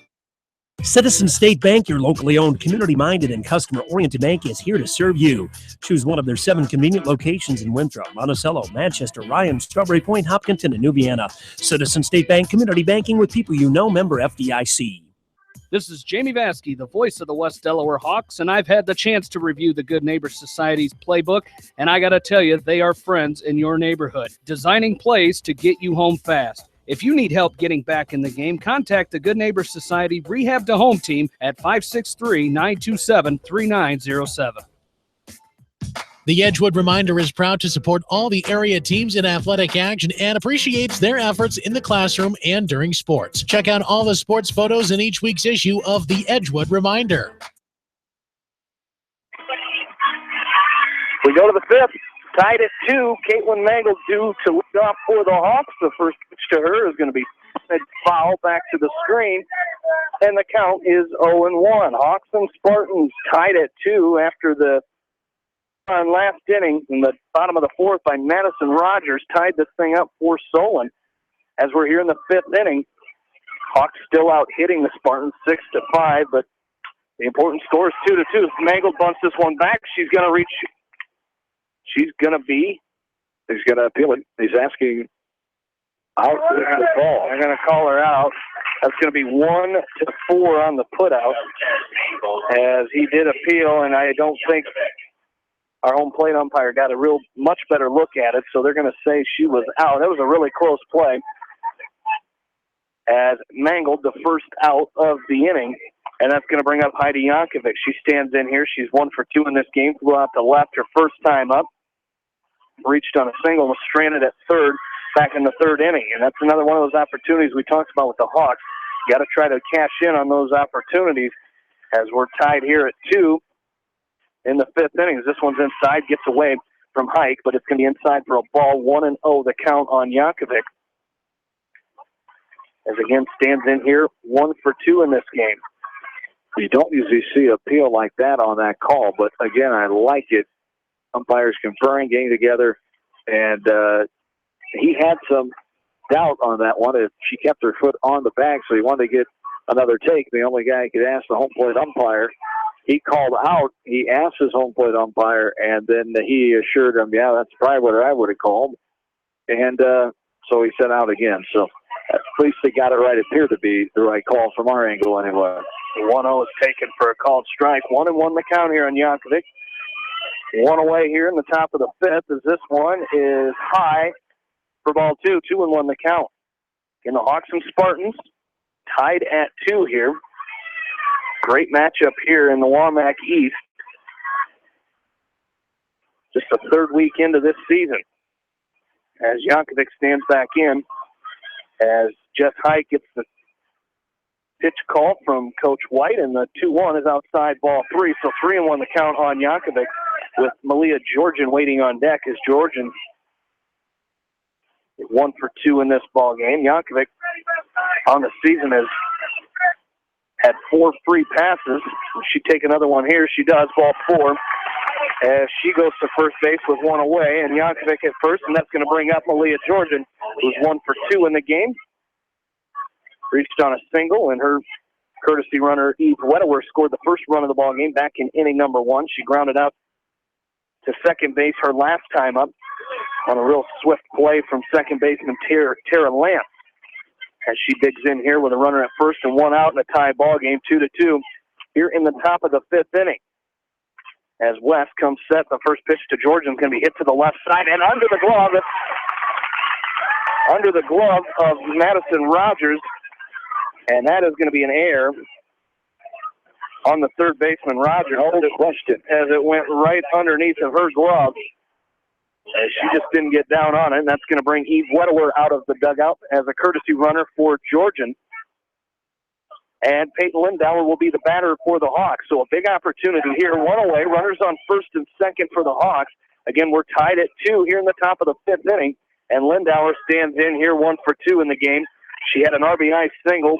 Citizen State Bank, your locally owned, community-minded, and customer-oriented bank, is here to serve you. Choose one of their 7 convenient locations in Winthrop, Monticello, Manchester, Ryan, Strawberry Point, Hopkinton, and New Vienna. Citizen State Bank, community banking with people you know, member FDIC. This is Jamie Vasky, the voice of the West Delaware Hawks, and I've had the chance to review the Good Neighbor Society's playbook, and I got to tell you, they are friends in your neighborhood, designing plays to get you home fast. If you need help getting back in the game, contact the Good Neighbor Society Rehab to Home team at 563-927-3907. The Edgewood Reminder is proud to support all the area teams in athletic action and appreciates their efforts in the classroom and during sports. Check out all the sports photos in each week's issue of the Edgewood Reminder. We go to the 5th. Tied at 2, Caitlin Mangle due to lead off for the Hawks. The first pitch to her is going to be foul back to the screen, and the count is 0-1. Hawks and Spartans tied at 2 after the last inning in the bottom of the 4th by Madison Rogers tied this thing up for Solon. As we're here in the 5th inning, Hawks still out hitting the Spartans 6-5, but the important score is 2-2. Mangle bunts this one back. She's going to reach. He's going to appeal it. He's asking out for the ball. They're going to call her out. That's going to be 1-4 on the putout, as he did appeal, and I don't think our home plate umpire got a much better look at it, so they're going to say she was out. That was a really close play, as mangled the first out of the inning, and that's going to bring up Heidi Yankovic. She stands in here. She's 1 for 2 in this game. Flew out to left her first time up. Reached on a single, was stranded at third back in the 3rd inning. And that's another one of those opportunities we talked about with the Hawks. You got to try to cash in on those opportunities, as we're tied here at 2 in the 5th inning. This one's inside, gets away from Hike, but it's going to be inside for a ball. 1-0 the count on Yankovic. As again stands in here, 1 for 2 in this game. You don't usually see a appeal like that on that call, but again, I like it. Umpires conferring, getting together, and he had some doubt on that one. If she kept her foot on the bag, so he wanted to get another take. The only guy could ask the home plate umpire. He called out. He asked his home plate umpire, and then he assured him, yeah, that's probably what I would have called. And so he sent out again. So at least they got it right. It appeared to be the right call from our angle anyway. 1-0 is taken for a called strike. 1-1 the count here on Yankovic. 1 away here in the top of the 5th, as this one is high for ball 2. 2-1 the count. In the Hawks and Spartans, tied at 2 here. Great matchup here in the Wamak East. Just the 3rd week into this season, as Yankovic stands back in, as Jess Hike gets the pitch call from Coach White, and the 2-1 is outside ball 3. So 3-1 the count on Yankovic, with Malia Georgian waiting on deck, as Georgian is 1 for 2 in this ball game. Yankovic on the season has had 4 free passes. Will she take another one here? She does. Ball 4, as she goes to first base with 1 away, and Yankovic at first, and that's going to bring up Malia Georgian, who's 1 for 2 in the game. Reached on a single, and her courtesy runner, Eve Wedewer, scored the first run of the ball game back in inning number 1. She grounded out to second base her last time up on a real swift play from second baseman Tara Lance, as she digs in here with a runner at first and 1 out in a tie ball game, 2-2 here in the top of the 5th inning. As West comes set, the first pitch to Georgian is going to be hit to the left side and under the glove under the glove of Madison Rogers, and that is going to be an error on the third baseman, Rogers. No question. As it went right underneath of her glove. She just didn't get down on it, and that's going to bring Eve Wedeler out of the dugout as a courtesy runner for Georgian. And Peyton Lindauer will be the batter for the Hawks. So a big opportunity here. One away, runners on first and second for the Hawks. Again, we're tied at 2 here in the top of the 5th inning, and Lindauer stands in here 1 for 2 in the game. She had an RBI single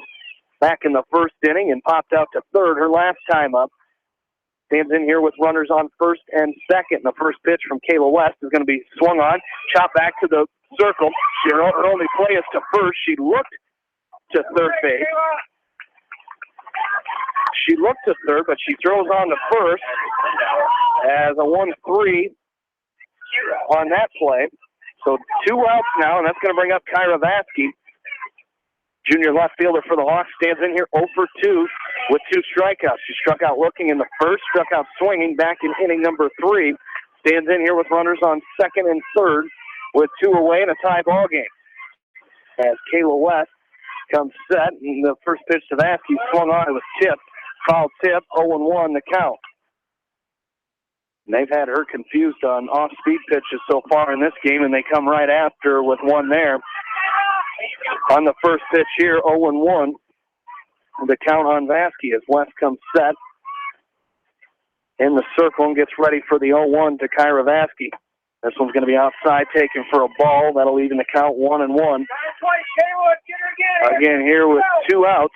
back in the first inning and popped out to third her last time up. Stands in here with runners on first and second. The first pitch from Kayla West is going to be swung on. Chop back to the circle. Her only play is to first. She looked to third base. She looked to third, but she throws on to first as a 1-3 on that play. So 2 outs now, and that's going to bring up Kyra Vasky. Junior left fielder for the Hawks stands in here 0 for 2 with 2 strikeouts. She struck out looking in the first, struck out swinging back in inning number 3. Stands in here with runners on second and third with 2 away in a tie ball game. As Kayla West comes set, and the first pitch to Vasky swung on. It was tipped. Foul tip, 0-1 the count. And they've had her confused on off-speed pitches so far in this game, and they come right after with one there. On the first pitch here, 0-1, the count on Vasky as West comes set in the circle and gets ready for the 0-1 to Kyra Vasky. This one's going to be outside, taken for a ball. That'll even the count 1-1. Again here with 2 outs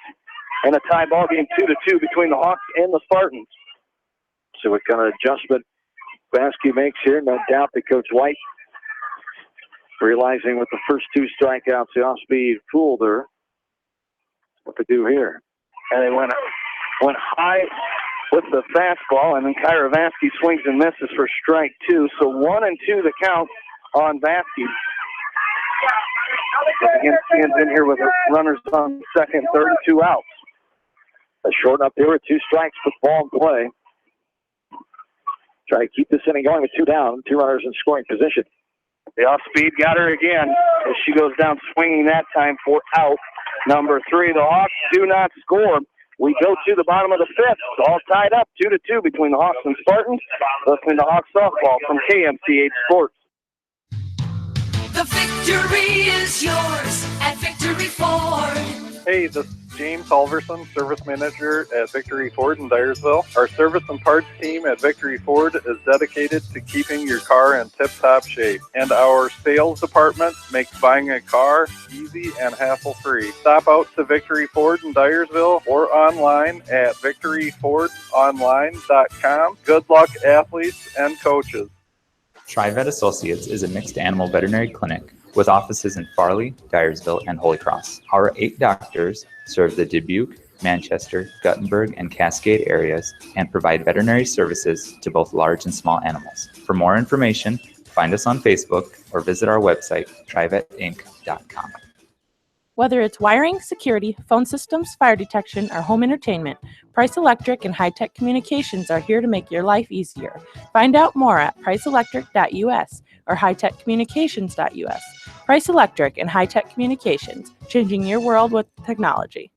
and a tie ball game 2-2 between the Hawks and the Spartans. So what kind of adjustment Vasky makes here? No doubt that Coach White, realizing with the first 2 strikeouts, the off-speed fooled her. What to do here? And they went high with the fastball, and then Kyra Vasky swings and misses for strike 2. So 1-2 the count on Vasky. Again, stands in here with runners on second, third, 2 outs. A short up there with 2 strikes, put the ball in play. Try to keep this inning going with 2 down, 2 runners in scoring position. The off-speed got her again as she goes down swinging that time for out number 3. The Hawks do not score. We go to the bottom of the 5th. It's all tied up 2-2 between the Hawks and Spartans. Listening to Hawks softball from KMCH Sports. The victory is yours at Victory Ford. Hey, this is James Halverson, Service Manager at Victory Ford in Dyersville. Our service and parts team at Victory Ford is dedicated to keeping your car in tip-top shape. And our sales department makes buying a car easy and hassle-free. Stop out to Victory Ford in Dyersville or online at victoryfordonline.com. Good luck, athletes and coaches. TriVet Associates is a mixed animal veterinary clinic with offices in Farley, Dyersville, and Holy Cross. Our 8 doctors serve the Dubuque, Manchester, Guttenberg, and Cascade areas and provide veterinary services to both large and small animals. For more information, find us on Facebook or visit our website, trivetinc.com. Whether it's wiring, security, phone systems, fire detection, or home entertainment, Price Electric and High Tech Communications are here to make your life easier. Find out more at priceelectric.us or hightechcommunications.us. Price Electric and High Tech Communications, changing your world with technology.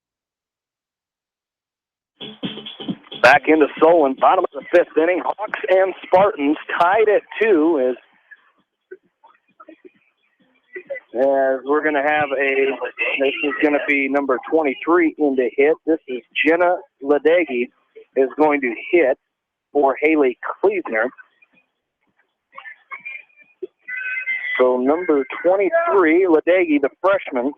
Back into Solon, bottom of the 5th inning. Hawks and Spartans tied at 2 as we're going to have this is going to be number 23 in the hit. This is Jenna Ledegi is going to hit for Haley Kleesner. So number 23, Ledegi, the freshman,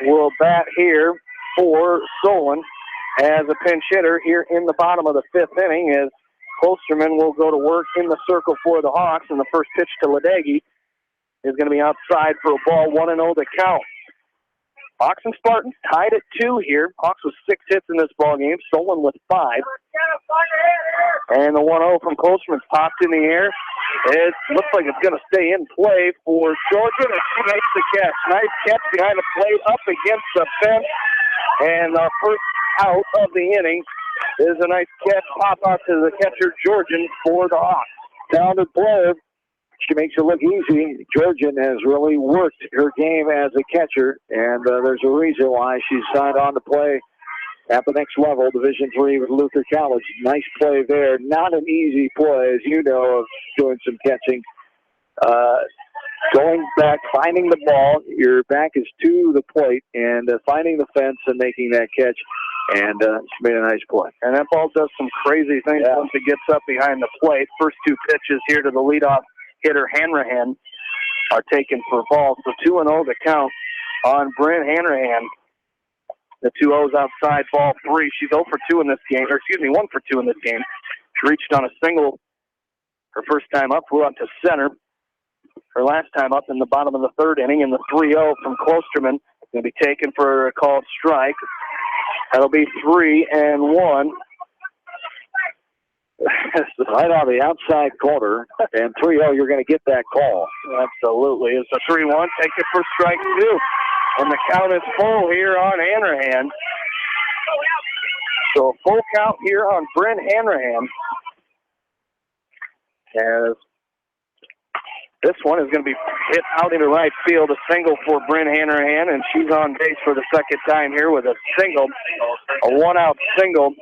will bat here for Solon as a pinch hitter here in the bottom of the 5th inning as Holsterman will go to work in the circle for the Hawks, and the first pitch to Ledegi is going to be outside for a ball, 1-0 to count. Hawks and Spartans tied at 2 here. Hawks with 6 hits in this ball game. Solon with 5. And the 1-0 from Holsterman's popped in the air. It looks like it's going to stay in play for Georgia, and she makes the catch. Nice catch behind the plate, up against the fence. And our first out of the inning is a nice catch, pop out to the catcher, Georgian, for the Hawks. Down to play. She makes it look easy. Georgian has really worked her game as a catcher, and there's a reason why she's signed on to play at the next level, Division III with Luther College. Nice play there. Not an easy play, as you know, of doing some catching. Going back, finding the ball, your back is to the plate, and finding the fence and making that catch. And she made a nice play. And that ball does some crazy things once it gets up behind the plate. First two pitches here to the leadoff hitter, Hanrahan, are taken for balls. So 2-0 the count on Bryn Hanrahan. The 2-0's outside, ball 3. She's 0 for 2 in this game, or excuse me, 1 for 2 in this game. She reached on a single her first time up, flew out to center. Her last time up in the bottom of the third inning, and the 3-0 from Klosterman is going to be taken for a called strike. That'll be 3-1. Right on the outside corner, and 3-0, you're going to get that call. Absolutely. It's a 3-1. Take it for strike 2. And the count is full here on Hanrahan. So a full count here on Bryn Hanrahan. As this one is going to be hit out into right field, a single for Bryn Hanrahan, and she's on base for the second time here with a single, a one-out single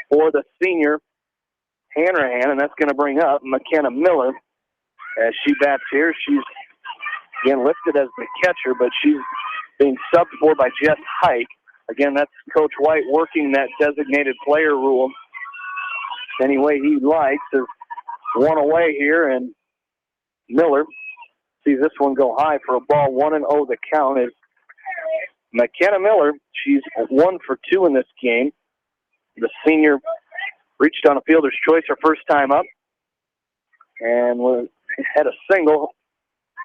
for the senior Hanrahan, and that's going to bring up McKenna Miller as she bats here. She's, again, listed as the catcher, but she's being subbed for by Jess Hike. Again, that's Coach White working that designated player rule any way he likes. There's one away here, and Miller sees this one go high for a ball. 1-0 the count is McKenna Miller. She's 1 for 2 in this game. The senior reached on a fielder's choice her first time up and had a single.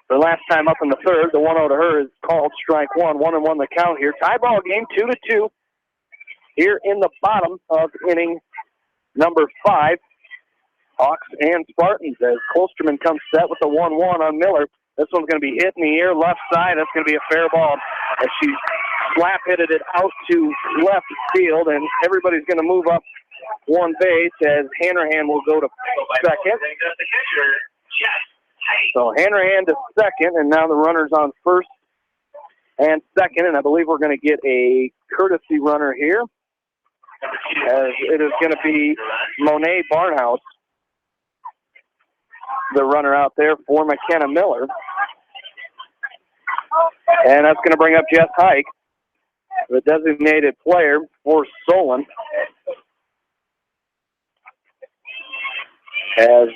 Her last time up in the third, the 1-0 to her is called strike 1. 1-1 the count here. Tie ball game, 2-2 here in the bottom of inning number 5. Hawks and Spartans as Klosterman comes set with the 1-1 on Miller. This one's going to be hit in the air, left side. That's going to be a fair ball as she slap-hitted it out to left field, and everybody's going to move up one base as Hanrahan will go to second. So Hanrahan to second, and now the runner's on first and second, and I believe we're going to get a courtesy runner here as it is going to be Monet Barnhouse, the runner out there for McKenna Miller. And that's going to bring up Jess Hike, the designated player for Solon. As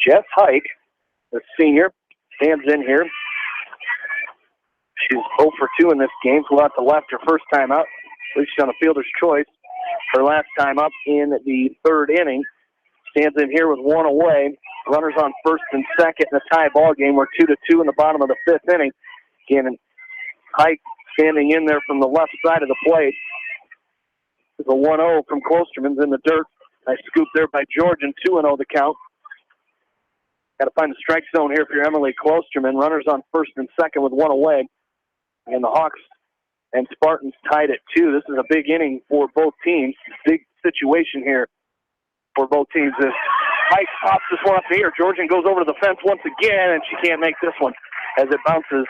Jess Hike, the senior, stands in here. She's 0 for 2 in this game. Flew out to left her first time out. Reached on a fielder's choice her last time up in the third inning. Stands in here with one away. Runners on first and second in a tie ball game. We're 2-2 in the bottom of the fifth inning. Again, Hike standing in there from the left side of the plate. It's a 1-0 from Klosterman's in the dirt. Nice scoop there by Georgian. 2-0 the count. Got to find the strike zone here for your Emily Klosterman. Runners on first and second with one away. And the Hawks and Spartans tied at 2. This is a big inning for both teams. Big situation here for both teams. As Hike pops this one up in the air, Georgian goes over to the fence once again, and she can't make this one as it bounces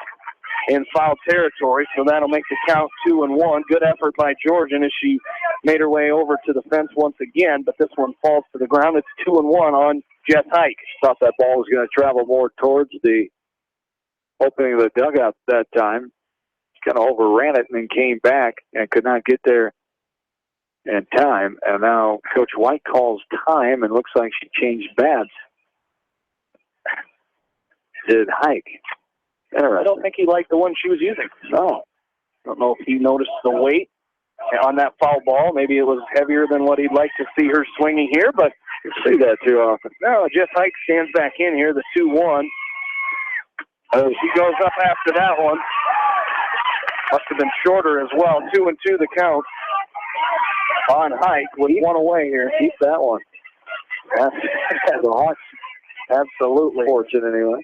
in foul territory. So that'll make the count 2-1. Good effort by Georgian as she made her way over to the fence once again, but this one falls to the ground. It's 2-1 on Jess Hike. Thought that ball was going to travel more towards the opening of the dugout that time. Kind of overran it and then came back and could not get there in time. And now Coach White calls time and looks like she changed bats. Did Hike. Interesting. I don't think he liked the one she was using. No. I don't know if he noticed the weight on that foul ball. Maybe it was heavier than what he'd like to see her swinging here, but you see that too often. No, Jess Hike stands back in here, the 2-1. She goes up after that one. Must have been shorter as well. 2-2 the count on Hike with one away here. Keep that one. The Hawks. Absolutely. Fortunate anyway.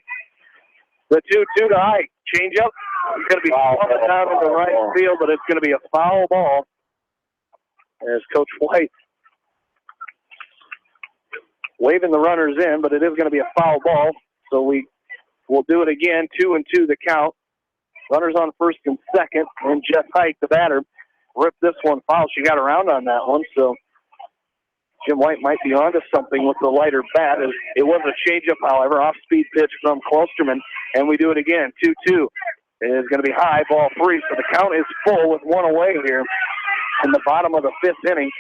The 2-2 to Hike. Change up. It's going to be bumped down in the right field, but it's going to be a foul ball as Coach White waving the runners in, but it is going to be a foul ball. So we'll do it again. 2-2 the count. Runners on first and second, and Jeff Hike, the batter, ripped this one foul. She got around on that one, so Jim White might be onto something with the lighter bat. It was a changeup, however, off-speed pitch from Klosterman, and we do it again. 2-2. It is going to be high, ball 3, so the count is full with one away here in the bottom of the 5th inning.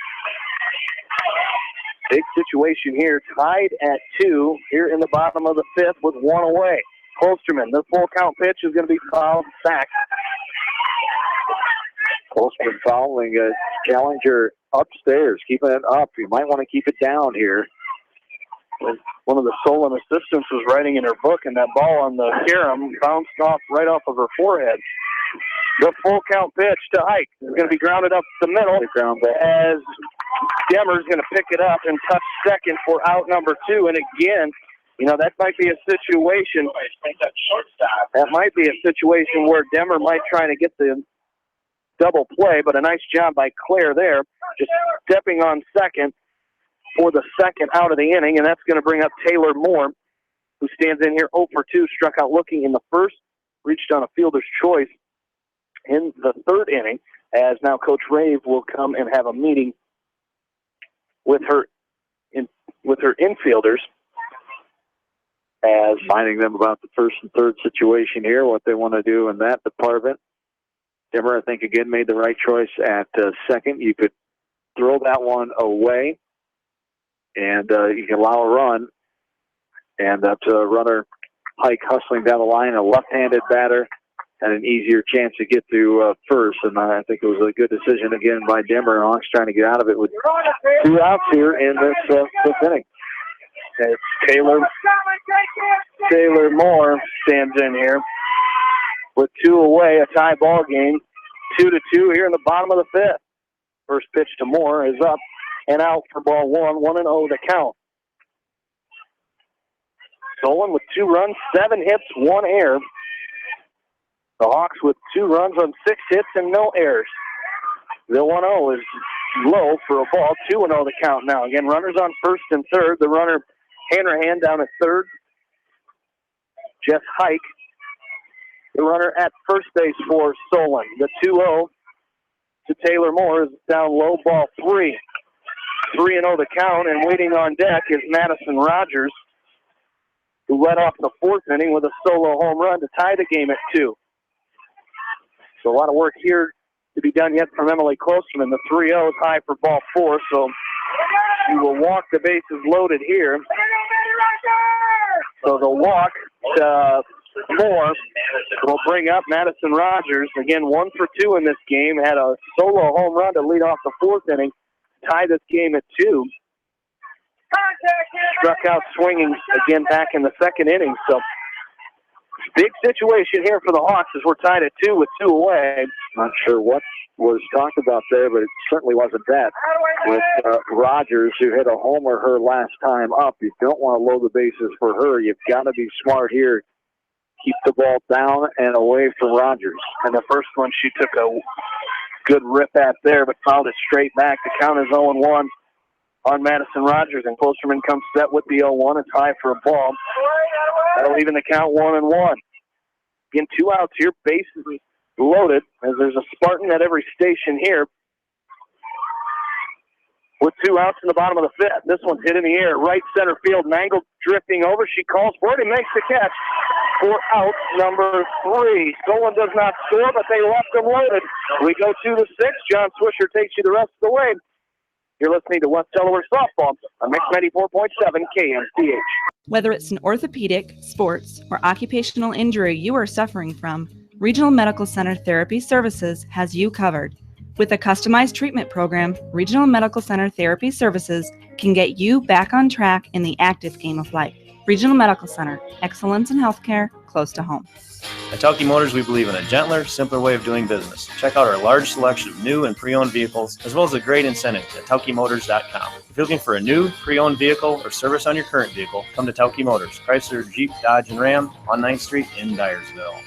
Big situation here, tied at 2 here in the bottom of the 5th with one away. Klosterman, the full count pitch is going to be fouled back. Klosterman fouling Challenger upstairs, keeping it up. You might want to keep it down here. One of the Solon assistants was writing in her book, and that ball on the carom bounced off right off of her forehead. The full count pitch to Hike is going to be grounded up the middle as Demmer's going to pick it up and touch second for out number 2. And again, that might be a situation. That might be a situation where Demmer might try to get the double play, but a nice job by Claire there, just stepping on second for the second out of the inning, and that's going to bring up Taylor Moore, who stands in here 0 for 2, struck out looking in the first, reached on a fielder's choice in the 3rd inning, as now Coach Rave will come and have a meeting with her infielders, as finding them about the 1st and 3rd situation here, what they want to do in that department. Dimmer, I think, again, made the right choice at second. You could throw that one away, and you can allow a run. And that's a runner, Hike, hustling down the line, a left-handed batter, and an easier chance to get to first. And I think it was a good decision, again, by Dimmer. Hawks trying to get out of it with 2 outs here in this 5th inning. As Taylor Moore stands in here with 2 away, a tie ball game, 2-2 here in the bottom of the 5th. First pitch to Moore is up and out for ball 1, 1-0 the count. Solon with 2 runs, 7 hits, 1 error. The Hawks with 2 runs on 6 hits and no errors. The 1-0 is low for a ball, 2-0 the count now. Again, runners on first and third. The runner, Hanrahan, down at third. Jeff Hike, the runner at first base for Solon. The 2-0 to Taylor Moore is down low, ball 3. 3-0 the count, and waiting on deck is Madison Rogers, who led off the 4th inning with a solo home run to tie the game at 2. So a lot of work here to be done yet from Emily Klosterman. The 3-0 is high for ball 4, so she will walk the bases loaded here. So the walk to Moore will bring up Madison Rogers. Again, 1 for 2 in this game. Had a solo home run to lead off the 4th inning. Tie this game at 2. Struck out swinging again back in the 2nd inning. So big situation here for the Hawks as we're tied at 2 with 2 away. Not sure what was talked about there, but it certainly wasn't that. With Rogers, who hit a homer her last time up, you don't want to load the bases for her. You've got to be smart here. Keep the ball down and away from Rogers. And the first one she took a good rip at there, but fouled it straight back. The count is 0-1 on Madison Rogers, and Klosterman comes set with the 0-1. It's high for a ball. That'll even the count 1-1. Again, 2 outs here, bases loaded, as there's a Spartan at every station here. With 2 outs in the bottom of the 5th. This one's hit in the air, right center field. Mangle drifting over. She calls for it and makes the catch for out number 3. Solon does not score, but they left them loaded. We go to the 6th. John Swisher takes you the rest of the way. You're listening to West Delaware Softball on Mix 94.7 KMCH. Whether it's an orthopedic, sports, or occupational injury you are suffering from, Regional Medical Center Therapy Services has you covered. With a customized treatment program, Regional Medical Center Therapy Services can get you back on track in the active game of life. Regional Medical Center, excellence in healthcare close to home. At Tauke Motors, we believe in a gentler, simpler way of doing business. Check out our large selection of new and pre-owned vehicles, as well as a great incentive at TaukeMotors.com. If you're looking for a new, pre-owned vehicle or service on your current vehicle, come to Tauke Motors, Chrysler, Jeep, Dodge, and Ram on 9th Street in Dyersville.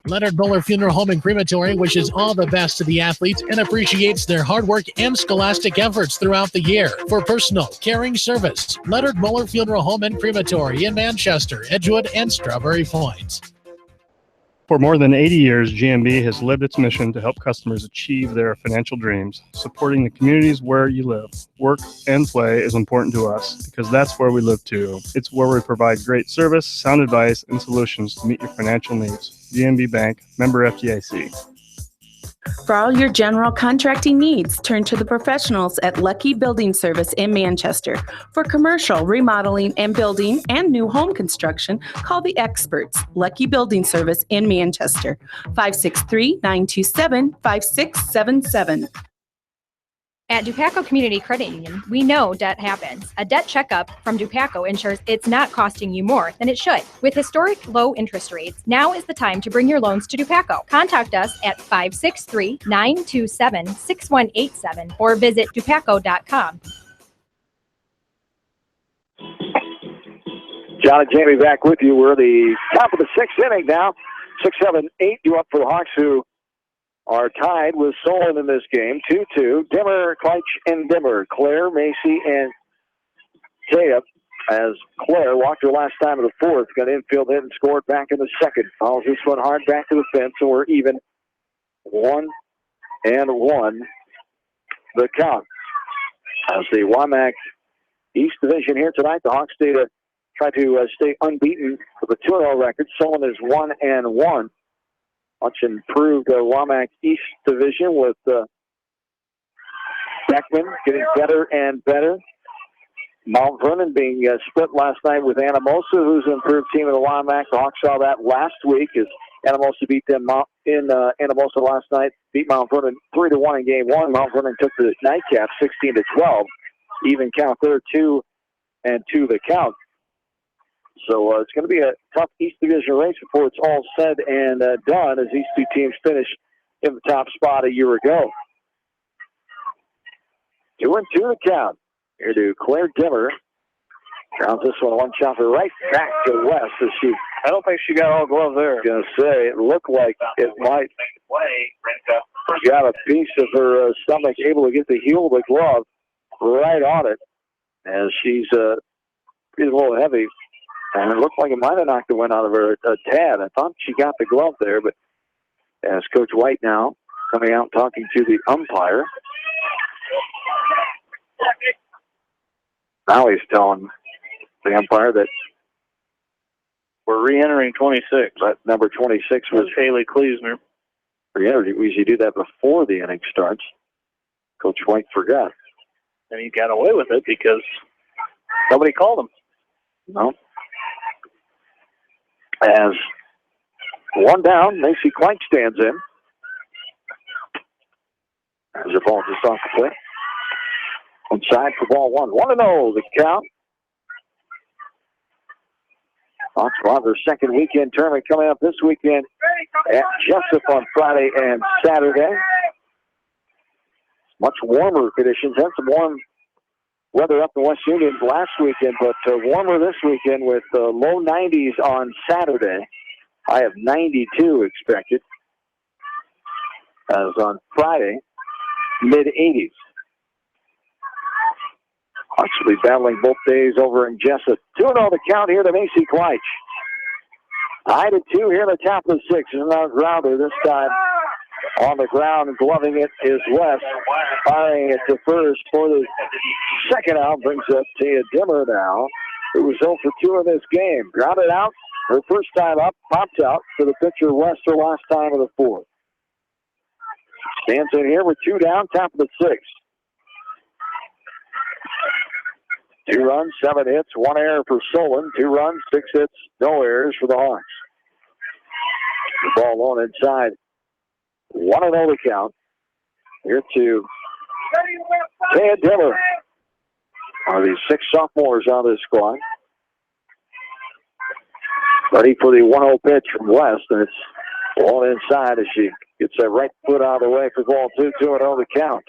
Leonard Muller Funeral Home and Crematory wishes all the best to the athletes and appreciates their hard work and scholastic efforts throughout the year. For personal, caring service, Leonard Muller Funeral Home and Crematory in Manchester, Edgewood, and Strawberry Point. For more than 80 years, GMB has lived its mission to help customers achieve their financial dreams. Supporting the communities where you live, work, and play is important to us because that's where we live too. It's where we provide great service, sound advice, and solutions to meet your financial needs. GMB Bank, member FDIC. For all your general contracting needs, turn to the professionals at Lucky Building Service in Manchester. For commercial, remodeling, and building and new home construction, call the experts. Lucky Building Service in Manchester. 563-927-5677. At Dupaco Community Credit Union, we know debt happens. A debt checkup from Dupaco ensures it's not costing you more than it should. With historic low interest rates, now is the time to bring your loans to Dupaco. Contact us at 563-927-6187 or visit dupaco.com. John and Jamie back with you. We're the top of the sixth inning now. 6-7-8 due up for the Hawks, who are tied with Solon in this game. 2-2. Dimmer, Kleitch, and Dimmer. Claire, Macy, and Taya. As Claire walked her last time in the fourth, got infield hit and scored back in the second. Follows this one hard back to the fence, so we're even 1-1 the count. As the WAMAC East Division here tonight, the Hawks try to stay unbeaten with a 2-0 record. Solon is 1-1. Much improved WAMAC East Division with Beckman getting better and better. Mount Vernon being split last night with Anamosa, who's an improved team in the WAMAC. The Hawks saw that last week as Anamosa beat them in Anamosa last night. Beat Mount Vernon 3-1 in game one. Mount Vernon took the nightcap 16-12. Even count there, 2-2 the count. So it's going to be a tough East Division race before it's all said and done, as these two teams finished in the top spot a year ago. 2-2 the count. Here to Claire Dimmer. Grounds this one shot for right back to West. As I don't think she got all gloves there. I was going to say, it looked like it might. Got a piece of her stomach, able to get the heel of the glove right on it. As she's a little heavy. And it looked like it might have knocked the wind out of her a tad. I thought she got the glove there, but as Coach White now coming out talking to the umpire. Now he's telling the umpire that we're re-entering 26. That number 26 was Haley Kleesner. Re-entered. We usually do that before the inning starts. Coach White forgot. And he got away with it because nobody called him. No. As one down, Macy Kleitch stands in. As the ball just off the plate. Inside for ball one. 1-0 the count. Hawks will have their second weekend tournament coming up this weekend at Jessup on Friday and Saturday. Much warmer conditions. Had some warm weather up in West Union last weekend, but warmer this weekend with low 90s on Saturday. I have 92 expected. As on Friday, mid-80s. Hawks will be battling both days over in Jessup. 2-0 the count here to Macy Kleitch. Tied at 2 here in the top of the sixth. There's another grounder this time. On the ground, gloving it is West. Firing it to first for the second out. Brings up Tia Dimmer now, who was 0 for 2 in this game. Grounded out. Her first time up. Popped out for the pitcher West, her last time of the fourth. Stands in here with 2 down, top of the sixth. 2 runs, 7 hits, 1 error for Solon. 2 runs, 6 hits, no errors for the Hawks. The ball on inside. 1-0 the count. Here to Ted Dimmer. Are these 6 sophomores on this squad? Ready for the 1-0 pitch from West, and it's ball inside as she gets that right foot out of the way for ball 2. 2-0 the count.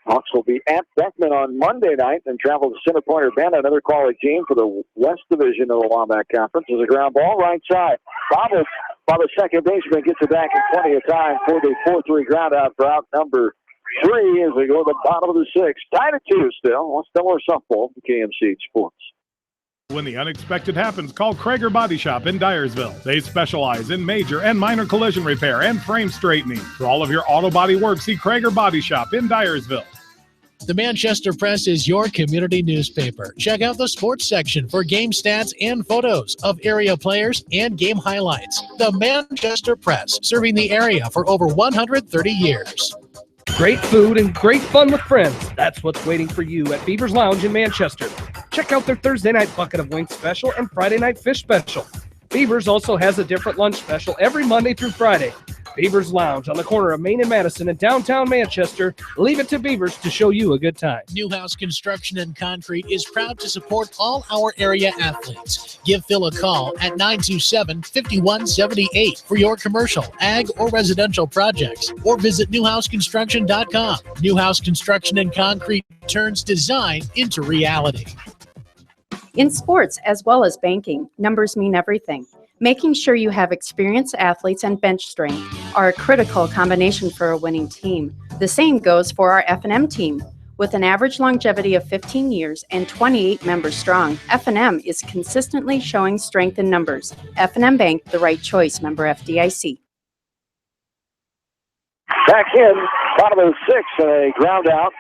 Hawks will be at Beckman on Monday night and travel to Center Point Urbana, another quality team for the West Division of the Wombat Conference. There's a ground ball right side. Bobbles by the second baseman, gets it back in plenty of time for the 4-3 ground out for out number 3 as we go to the bottom of the 6th. Tied at 2 still. What's Delaware softball for KMC Sports. When the unexpected happens, call Krager Body Shop in Dyersville. They specialize in major and minor collision repair and frame straightening. For all of your auto body work, see Krager Body Shop in Dyersville. The Manchester Press is your community newspaper. Check out the sports section for game stats and photos of area players and game highlights. The Manchester Press, serving the area for over 130 years. Great food and great fun with friends. That's what's waiting for you at Beaver's Lounge in Manchester. Check out their Thursday night bucket of wings special and Friday night fish special. Beaver's also has a different lunch special every Monday through Friday. Beaver's Lounge on the corner of Main and Madison in downtown Manchester. Leave it to Beaver's to show you a good time. Newhouse Construction and Concrete is proud to support all our area athletes. Give Phil a call at 927-5178 for your commercial, ag, or residential projects, or visit newhouseconstruction.com. Newhouse Construction and Concrete turns design into reality. In sports, as well as banking, numbers mean everything. Making sure you have experienced athletes and bench strength are a critical combination for a winning team. The same goes for our F&M team. With an average longevity of 15 years and 28 members strong, F&M is consistently showing strength in numbers. F&M Bank, the right choice, member FDIC. Back in, bottom of the 6th, a ground out,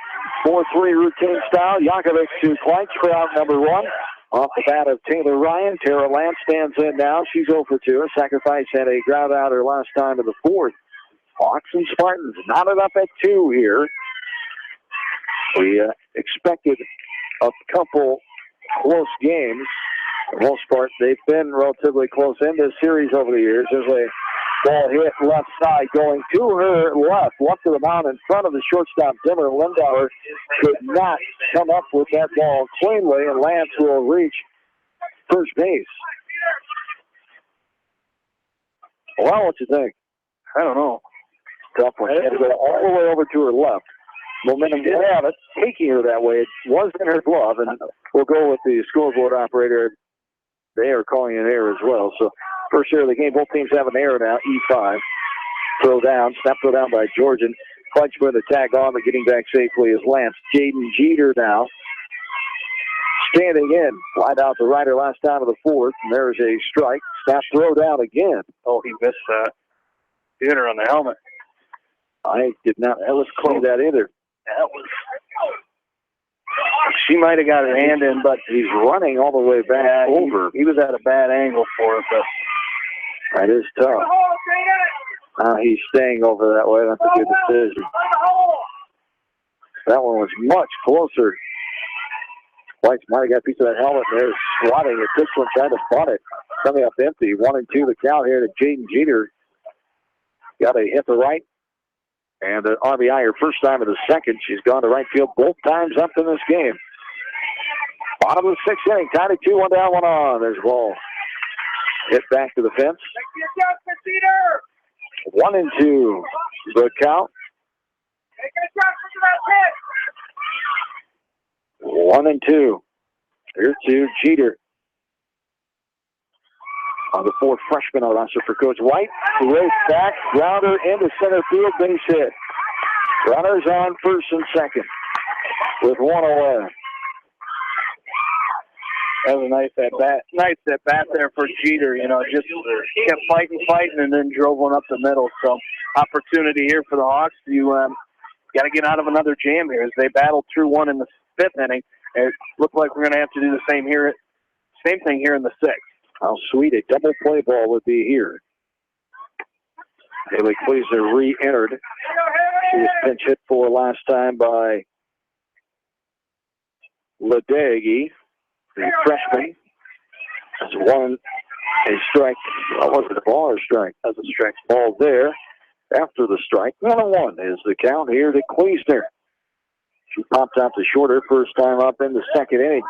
4-3 routine style. Yankovic to Kleitz for out number 1. Off the bat of Taylor Ryan, Tara Lance stands in now. She's 0 for 2. A sacrifice had a ground out her last time in the 4th. Hawks and Spartans knotted up at 2 here. We expected a couple close games. For the most part, they've been relatively close in this series over the years. There's a ball hit left side going to her left of the mound in front of the shortstop, Zimmer. Lindauer could not come up with that ball cleanly, and Lance will reach first base. Well, what you think? I don't know. Tough one. Had to go all the way over to her left. Momentum did have it, taking her that way. It was in her glove, and we'll go with the scoreboard operator. They are calling an error as well. So first error of the game. Both teams have an error now. E5. Throw down. Snap throw down by Georgian. Clutch with the tag on, but getting back safely is Lance. Jaden Jeter now. Standing in. Flied out the rider last time of the 4th. And there's a strike. Snap throw down again. Oh, he missed that. He hit her on the helmet. I did not. Let's clean that either. That was. She might have got her hand in, but he's running all the way back over. He was at a bad angle for it, but that is tough. He's staying over that way. That's a good decision. That one was much closer. White might have got a piece of that helmet and they're swatting it. This one trying to bunt it. Coming up empty. 1-2 the count here to Jaden Jeter. Got a hit the right. And an RBI her first time in the 2nd. She's gone to right field both times up in this game. Bottom of the 6th inning. Tied at 2, 1 down, 1 on. There's a ball. Hit back to the fence. 1-2 the count. 1-2. Here's to Jeter. On the 4th freshman on roster for Coach White. Race back, grounder into center field, base hit. Runners on first and second with 1 away. That was a nice at bat. Nice at bat there for Jeter. You know, just kept fighting, and then drove one up the middle. So opportunity here for the Hawks. You got to get out of another jam here as they battled through one in the 5th inning. It looked like we're going to have to do the same thing here in the 6th. How sweet a double play ball would be here. Haley Kleesner re-entered. She was pinch hit for last time by Ledecky, the freshman. That's a strike. Was it a ball or a strike? That's a strike. Ball there. After the strike, 1-1 is the count here to Kleesner. She pops out to shorter first time up in the 2nd inning.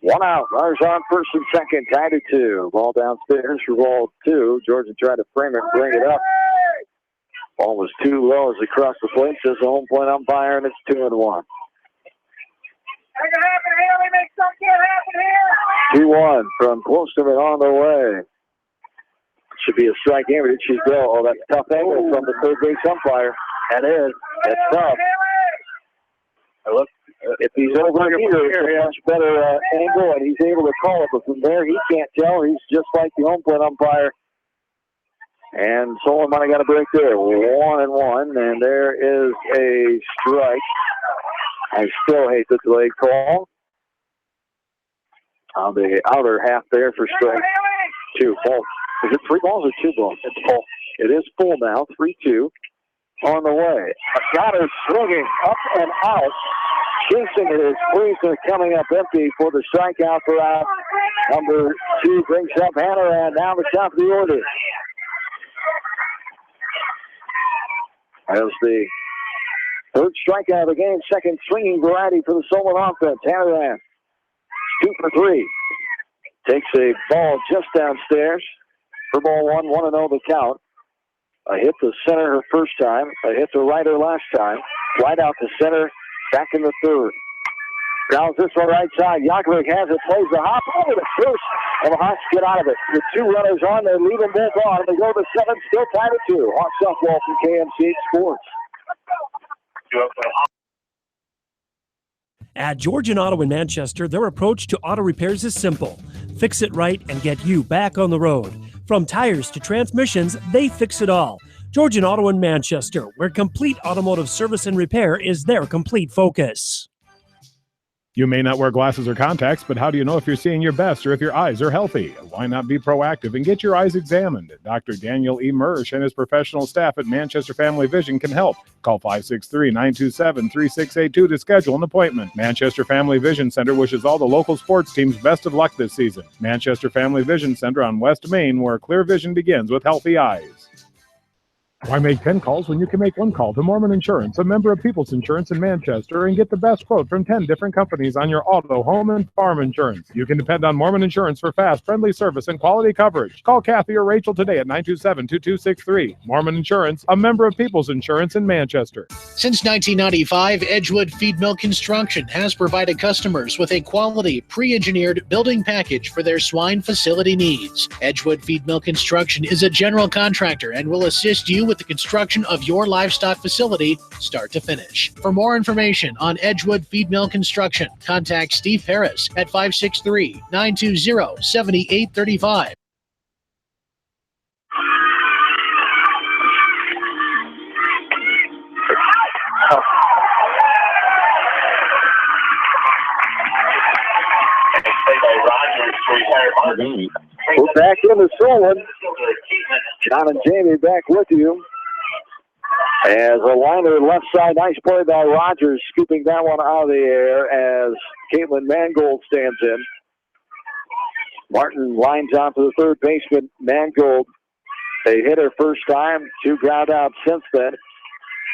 1 out. Runners on first and second. Tied at 2. Ball downstairs for ball 2. Georgia tried to frame it and bring it up. Ball was too low as he crossed the plate, says the home plate umpire, and it's 2-1. 2-1 from Closterman on the way. Should be a strike game, but did she go? Oh, that's a tough angle from the third base umpire. That is. That's tough. If he's over here, it's a much better angle, and he's able to call it. But from there, he can't tell. He's just like the home plate umpire. And Solon might have got a break there. 1-1, and there is a strike. I still hate the delay call. On the outer half there for strike 2. Full. Is it 3 balls or 2 balls? It's full. It is full now. 3-2 on the way. Got her swinging up and out. Chasing it is Friesen coming up empty for the strikeout for out. Number 2 brings up Hannahan down the top of the order. As the third strikeout of the game, second swinging variety for the Solon offense. Hannahan 2 for 3. Takes a ball just downstairs. For ball 1, 1-0 the count. A hit to center her first time. A hit to right her last time. Right out to center. Back in the third. Grounds this one right side. Yankovic has it. Plays the hop over the first. And the Hawks get out of it. With 2 runners on, they leave them both on. They go to 7. Still tied at 2. Hawks softball from KMCH Sports. At Georgian Auto in Manchester, their approach to auto repairs is simple. Fix it right and get you back on the road. From tires to transmissions, they fix it all. Georgian Auto in Manchester, where complete automotive service and repair is their complete focus. You may not wear glasses or contacts, but how do you know if you're seeing your best or if your eyes are healthy? Why not be proactive and get your eyes examined? Dr. Daniel E. Mersch and his professional staff at Manchester Family Vision can help. Call 563-927-3682 to schedule an appointment. Manchester Family Vision Center wishes all the local sports teams best of luck this season. Manchester Family Vision Center on West Main, where clear vision begins with healthy eyes. Why make 10 calls when you can make 1 call to Mormon Insurance, a member of People's Insurance in Manchester, and get the best quote from 10 different companies on your auto, home, and farm insurance? You can depend on Mormon Insurance for fast, friendly service and quality coverage. Call Kathy or Rachel today at 927-2263. Mormon Insurance, a member of People's Insurance in Manchester. Since 1995, Edgewood Feed Mill Construction has provided customers with a quality, pre-engineered building package for their swine facility needs. Edgewood Feed Mill Construction is a general contractor and will assist you with the construction of your livestock facility, start to finish. For more information on Edgewood Feed Mill Construction, contact Steve Harris at 563-920-7835. We're back into Solon. John and Jamie back with you. As a liner left side, nice play by Rogers, scooping that one out of the air as Caitlin Mangold stands in. Martin lines out to the third baseman, Mangold. They hit her first time, 2 ground outs since then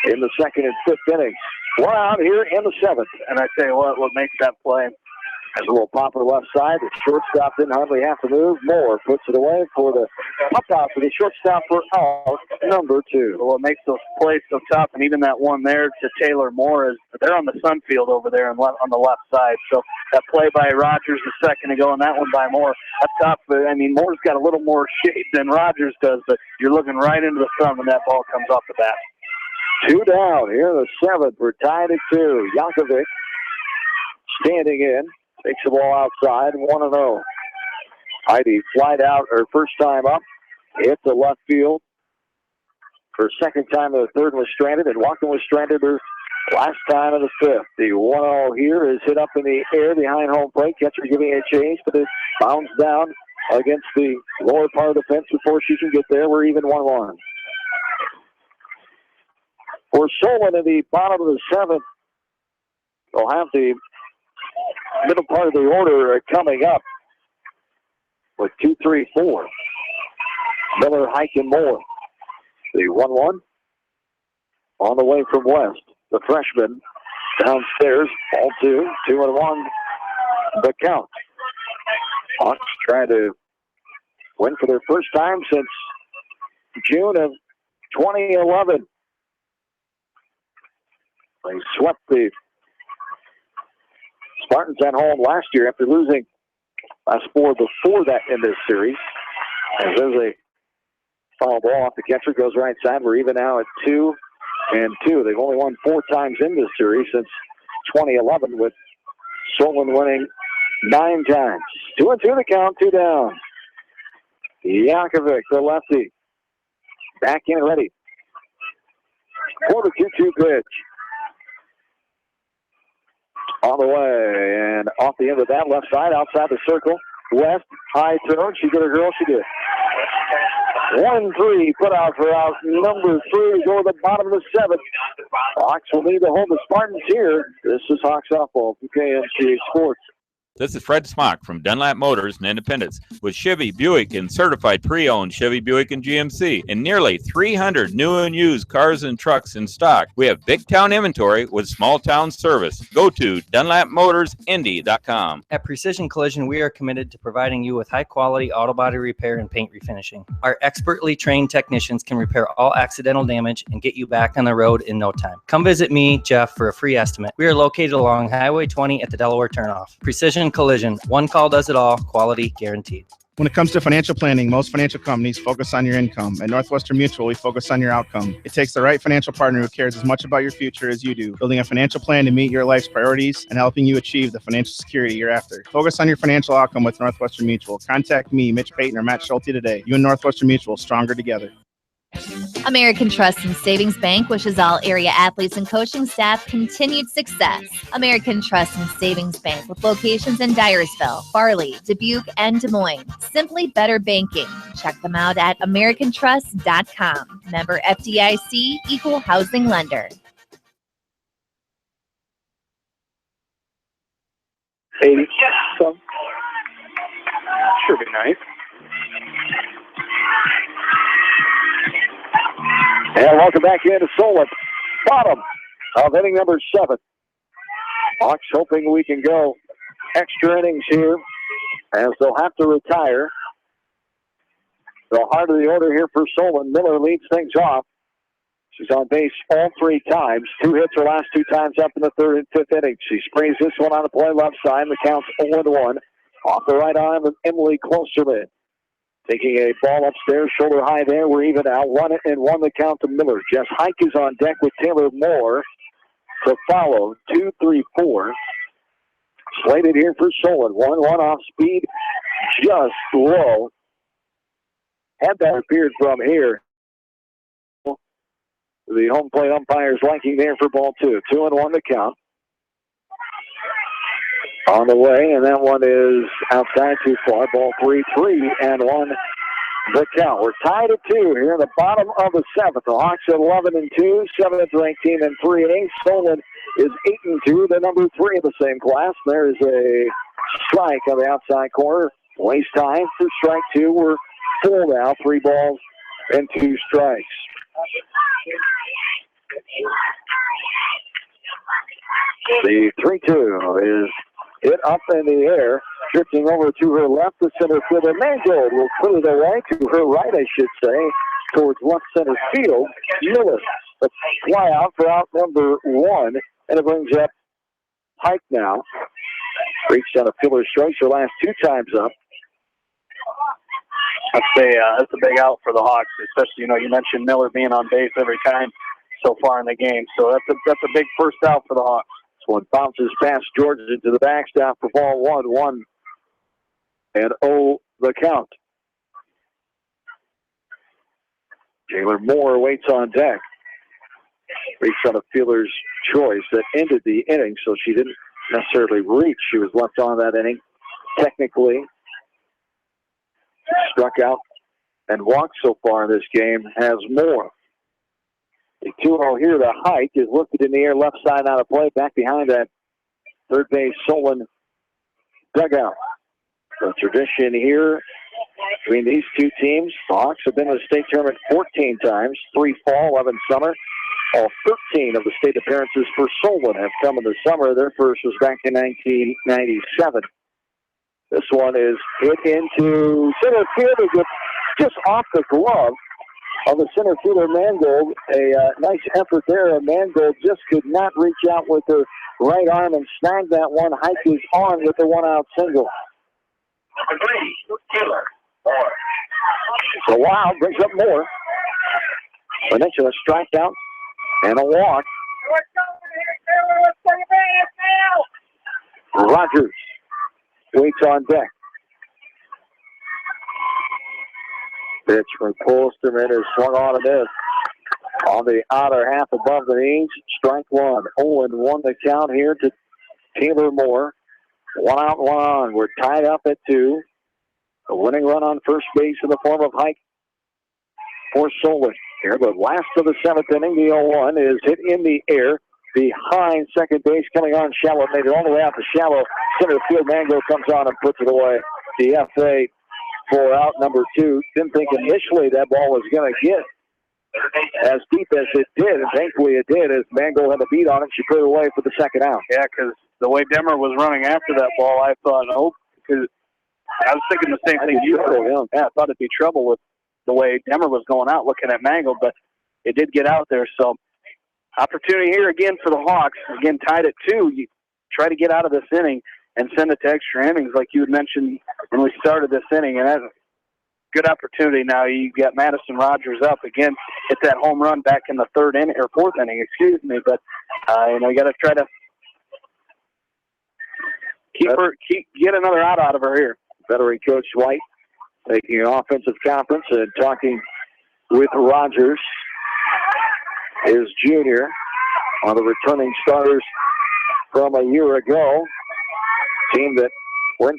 in the second and fifth innings. 1 out here in the seventh. And I tell you what makes that play. There's a little popper left side. The shortstop didn't hardly have to move. Moore puts it away for the up out for the shortstop for out number 2. What makes those plays so tough, and even that one there to Taylor Moore, is they're on the sun field over there on the left side. So that play by Rogers a second ago and that one by Moore, that's tough. But, I mean, Moore's got a little more shade than Rogers does, but you're looking right into the sun when that ball comes off the bat. 2 down here in the seventh. We're tied at 2. Yankovic standing in. Takes the ball outside, 1-0. Heidi flied out her first time up, hit the left field. Her second time the third was stranded, and Walken was stranded her last time in the fifth. The 1-0 here is hit up in the air behind home plate. Catcher giving it a chase, but it bounds down against the lower part of the fence before she can get there. We're even 1-1. For Solon in the bottom of the seventh, they'll have the middle part of the order coming up with 2, 3, 4. Miller, Hike, and Moore. The 1-1 on the way from West. The freshman downstairs. Ball 2, 2-1. The count. Hawks trying to win for their first time since June of 2011. They swept the Spartans at home last year after losing last four before that in this series. As there's a foul ball off the catcher, goes right side. We're even now at 2-2. They've only won 4 times in this series since 2011, with Solon winning 9 times. 2-2 the count, 2 down. Yakovic, the lefty, back in ready for the 2-2 pitch. On the way, and off the end of that left side, outside the circle. West, high throw. She did a girl, she did. 1-3, put out for out number 3, go to the bottom of the 7th. Hawks will need to hold the Spartans here. This is Hawks softball from KMCA Sports. This is Fred Smock from Dunlap Motors in Independence with Chevy, Buick, and certified pre-owned Chevy, Buick, and GMC, and nearly 300 new and used cars and trucks in stock. We have big town inventory with small town service. Go to DunlapMotorsIndy.com. At Precision Collision, we are committed to providing you with high-quality auto body repair and paint refinishing. Our expertly trained technicians can repair all accidental damage and get you back on the road in no time. Come visit me, Jeff, for a free estimate. We are located along Highway 20 at the Delaware turnoff. Precision Collision. One call does it all. Quality guaranteed. When it comes to financial planning, most financial companies focus on your income. At Northwestern Mutual, we focus on your outcome. It takes the right financial partner who cares as much about your future as you do, building a financial plan to meet your life's priorities and helping you achieve the financial security you're after. Focus on your financial outcome with Northwestern Mutual. Contact me, Mitch Payton, or Matt Schulte today. You and Northwestern Mutual, stronger together. American Trust and Savings Bank wishes all area athletes and coaching staff continued success. American Trust and Savings Bank with locations in Dyersville, Farley, Dubuque, and Des Moines. Simply better banking. Check them out at americantrust.com. Member FDIC, equal housing lender. 80. Should be nice. And welcome back into Solon. Bottom of inning number 7. Hawks hoping we can go extra innings here, as they'll have to retire. The heart of the order here for Solon. Miller leads things off. She's on base all 3 times. 2 hits her last 2 times up in the 3rd and 5th innings. She sprays this one on the play left side. The count's 0-1. Off the right arm of Emily Klosterman. Taking a ball upstairs, shoulder high there. We're even out. 1-1 the count to Miller. Jess Hike is on deck with Taylor Moore to follow. 2-3-4. Slated here for Solon. 1-1 off speed, just low. Had that appeared from here. The home plate umpire's liking there for ball 2. 2-1 the count. On the way, and that one is outside too far. Ball 3-1 the count. We're tied at 2 here in the bottom of the 7th. The Hawks at 11-2, 7th ranked team in 3A. Solon is 8-2, the number 3 of the same class. There is a strike on the outside corner. Waste time for strike 2. We're full now, 3 balls and 2 strikes. The 3-2 is hit up in the air, drifting over to her left. The center fielder Mangold will put it away to her right, I should say, towards left center field. Miller, the fly out for out number 1, and it brings up Pike now. Reached on a fielder's choice her last 2 times up. That's a big out for the Hawks, especially, you mentioned Miller being on base every time so far in the game. So that's a big first out for the Hawks. This one bounces past George into the backstop for ball 1-1 and 0 the count. Taylor Moore waits on deck. Reached on a fielder's choice that ended the inning, so she didn't necessarily reach. She was left on that inning. Technically, struck out and walked so far in this game has Moore. The 2-0 here, the Hike is lifted in the air, left side out of play, back behind that third base Solon dugout. The tradition here between these two teams, the Hawks have been in the state tournament 14 times, 3 fall, 11 summer. All 13 of the state appearances for Solon have come in the summer. Their first was back in 1997. This one is hit into center field, just off the glove of the center fielder, Mangold. A nice effort there. Mangold just could not reach out with her right arm and snag that one. Hike is on with the one-out single. So Wild brings up more. Peninsula strikeout and a walk. Rogers waits on deck. Pitch from Polsterman is swung on a miss. On the outer half above the knees, strike one. 0-1 the count here to Taylor Moore. 1 out, 1 on. We're tied up at 2. A winning run on first base in the form of Hike for Solon here. But last of the 7th inning, the 0-1 is hit in the air behind second base, coming on shallow. Made it all the way out to shallow center field. Mango comes on and puts it away. DFA for out number 2. Didn't think initially that ball was going to get as deep as it did, and thankfully it did, as Mango had a beat on it. She put it away for the second out. Yeah, because the way Demmer was running after that ball, I thought, because I was thinking the same thing you were. Yeah, I thought it'd be trouble with the way Demmer was going out looking at Mango, but it did get out there. So opportunity here again for the Hawks. Again, tied at 2. You try to get out of this inning and send it to extra innings like you had mentioned when we started this inning, and that's a good opportunity. Now you got Madison Rogers up again. Hit that home run back in the 4th inning, excuse me. But you got to try to get another out of her here. Veteran coach White taking an offensive conference and talking with Rogers, his junior, on the returning starters from a year ago. Team that went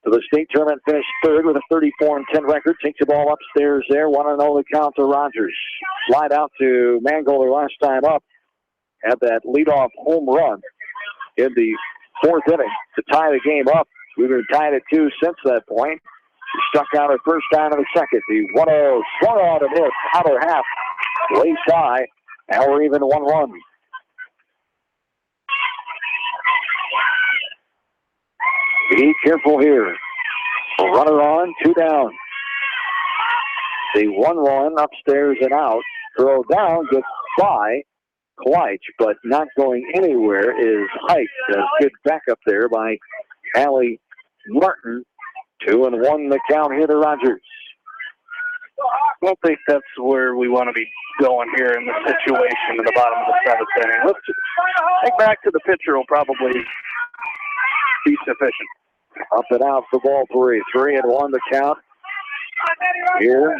to the state tournament, finished 3rd with a 34-10 record. Takes the ball upstairs there. 1-0 the count to Rogers. Slide out to Mangold last time up. Had that leadoff home run in the 4th inning to tie the game up. We've been tied at 2 since that point. She struck out her first time in the second. The 1-0 swung on and hit. Outer half, waist high. Now we're even 1-1. Be careful here. Runner on, 2 down. The 1-1 upstairs and out. Throw down, gets by Kleitch, but not going anywhere is Hike. A good backup there by Allie Martin. 2-1 the count here to Rogers. I don't think that's where we want to be going here in the situation in the bottom of the 7th inning. Let's think back to the pitcher will probably be sufficient. Up and out for ball 3. 3-1 the count here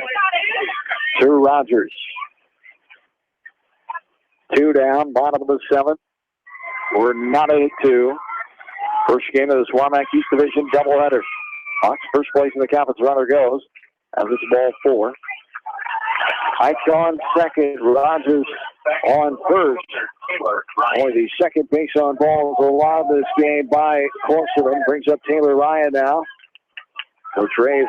to Rogers. 2 down, bottom of the 7th. We're not 8-2. First game of the Swamak East Division doubleheader. Hawks first place in the conference. Runner goes as it's ball 4. Hike on second, Rogers on first. Only the second base on balls allowed this game by Corsovan. Brings up Taylor Ryan now. Coach Ray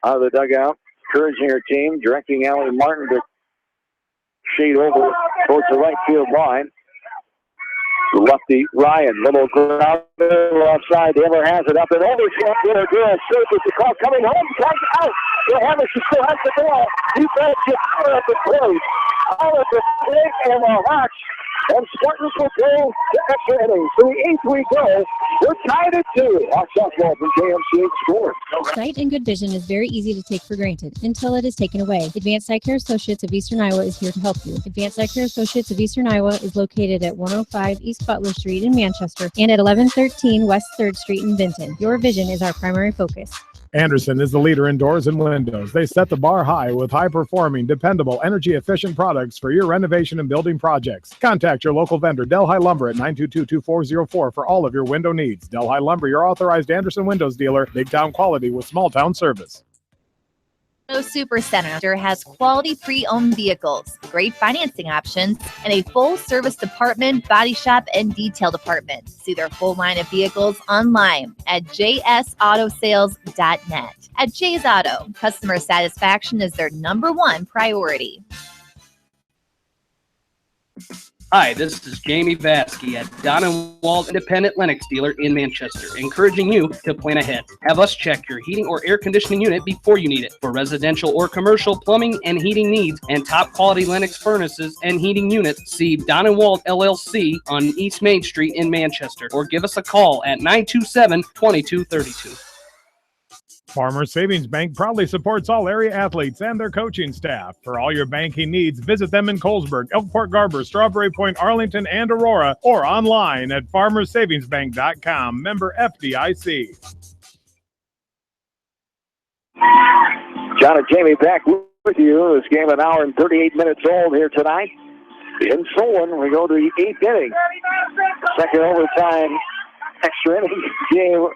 out of the dugout, encouraging her team, directing Allie Martin to shade over towards the right field line. Lefty Ryan, little ground offside. Taylor has it up and over. Can't get her girl safe with the call coming home. Comes out. She still has the ball. He better get out of the plate. Out of the plate, and the Hawks and Spartans will go to extra innings. So the 8th we go. We're tied at 2. Hawks softball from JMCH scores. Sight and good vision is very easy to take for granted until it is taken away. Advanced Eye Care Associates of Eastern Iowa is here to help you. Advanced Eye Care Associates of Eastern Iowa is located at 105 East Butler Street in Manchester and at 1113 West 3rd Street in Vinton. Your vision is our primary focus. Anderson is the leader in doors and windows. They set the bar high with high-performing, dependable, energy-efficient products for your renovation and building projects. Contact your local vendor, Delhi Lumber, at 922-2404 for all of your window needs. Delhi Lumber, your authorized Anderson Windows dealer. Big town quality with small town service. Super Center has quality pre-owned vehicles, great financing options, and a full service department, body shop, and detail department. See their full line of vehicles online at jsautosales.net. At J's Auto, customer satisfaction is their #1 priority. Hi, this is Jamie Vasky at Don & Wald Independent Lennox Dealer in Manchester, encouraging you to plan ahead. Have us check your heating or air conditioning unit before you need it. For residential or commercial plumbing and heating needs and top quality Lennox furnaces and heating units, see Don & Wald LLC on East Main Street in Manchester, or give us a call at 927-2232. Farmers Savings Bank proudly supports all area athletes and their coaching staff. For all your banking needs, visit them in Colesburg, Elkport Garber, Strawberry Point, Arlington, and Aurora, or online at farmersavingsbank.com. Member FDIC. John and Jamie back with you. This game an hour and 38 minutes old here tonight. In Solon, we go to the 8th inning. Second overtime, extra inning game.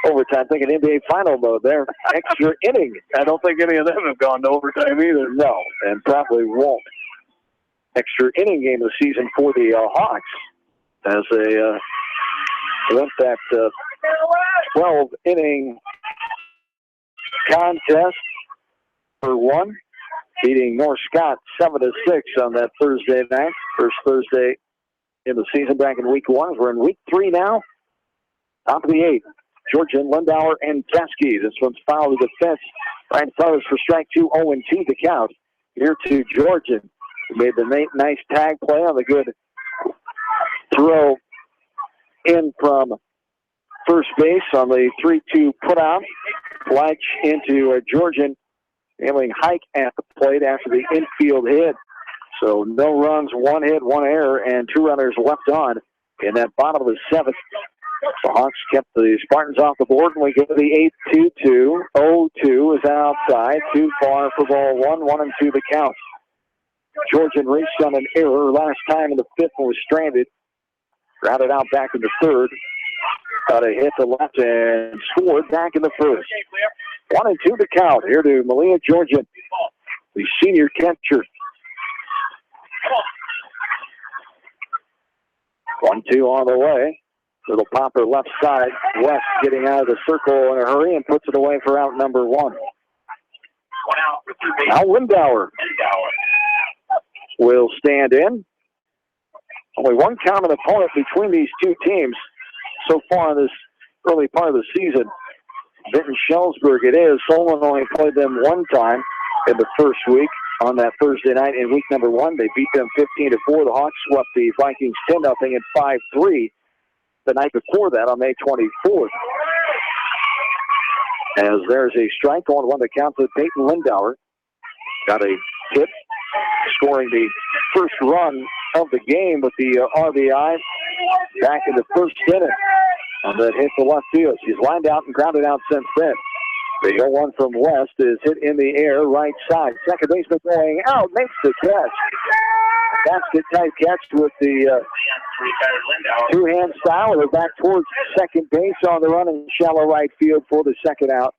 Overtime, thinking NBA final mode there. Extra inning. I don't think any of them have gone to overtime either. No, and probably won't. Extra inning game of the season for the Hawks as they went that 12-inning contest for one, beating North Scott 7-6 on that Thursday night. First Thursday in the season back in week 1. We're in week 3 now. Top of the 8th. Georgian, Lindauer, and Teskey. This one's fouled to the fence. Right in front of us for strike 2, 0-2 the count. Here to Georgian. He made the nice tag play on the good throw in from first base on the 3-2 putout. Fletch into Georgian, handling Hike at the plate after the infield hit. So no runs, 1 hit, 1 error, and 2 runners left on in that bottom of the 7th. The Hawks kept the Spartans off the board, and we go to the 8th, 2-2. 0-2 is outside. Too far for ball 1, 1-2 the count. Georgian reached on an error last time in the 5th and was stranded. Grounded out back in the 3rd. Got a hit to left and scored back in the 1st. 1-2 the count. Here to Malia Georgian, the senior catcher. 1-2 on the way. Little popper left side. West getting out of the circle in a hurry and puts it away for out number 1. Now Lindauer will stand in. Only one common opponent between these two teams so far in this early part of the season. Benton Schellsburg it is. Solon only played them one time in the first week on that Thursday night in week number 1. They beat them 15-4. The Hawks swept the Vikings 10-0 and 5-3. The night before that on May 24th. As there's a strike on 1 to count to Peyton Lindauer. Got a hit, scoring the first run of the game with the RBI back in the 1st inning on that hit to left field. She's lined out and grounded out since then. The 0-1 from West is hit in the air right side. Second baseman going out, makes the catch. Basket-type catch with the two-hand style. They're back towards second base on the run in shallow right field for the second out.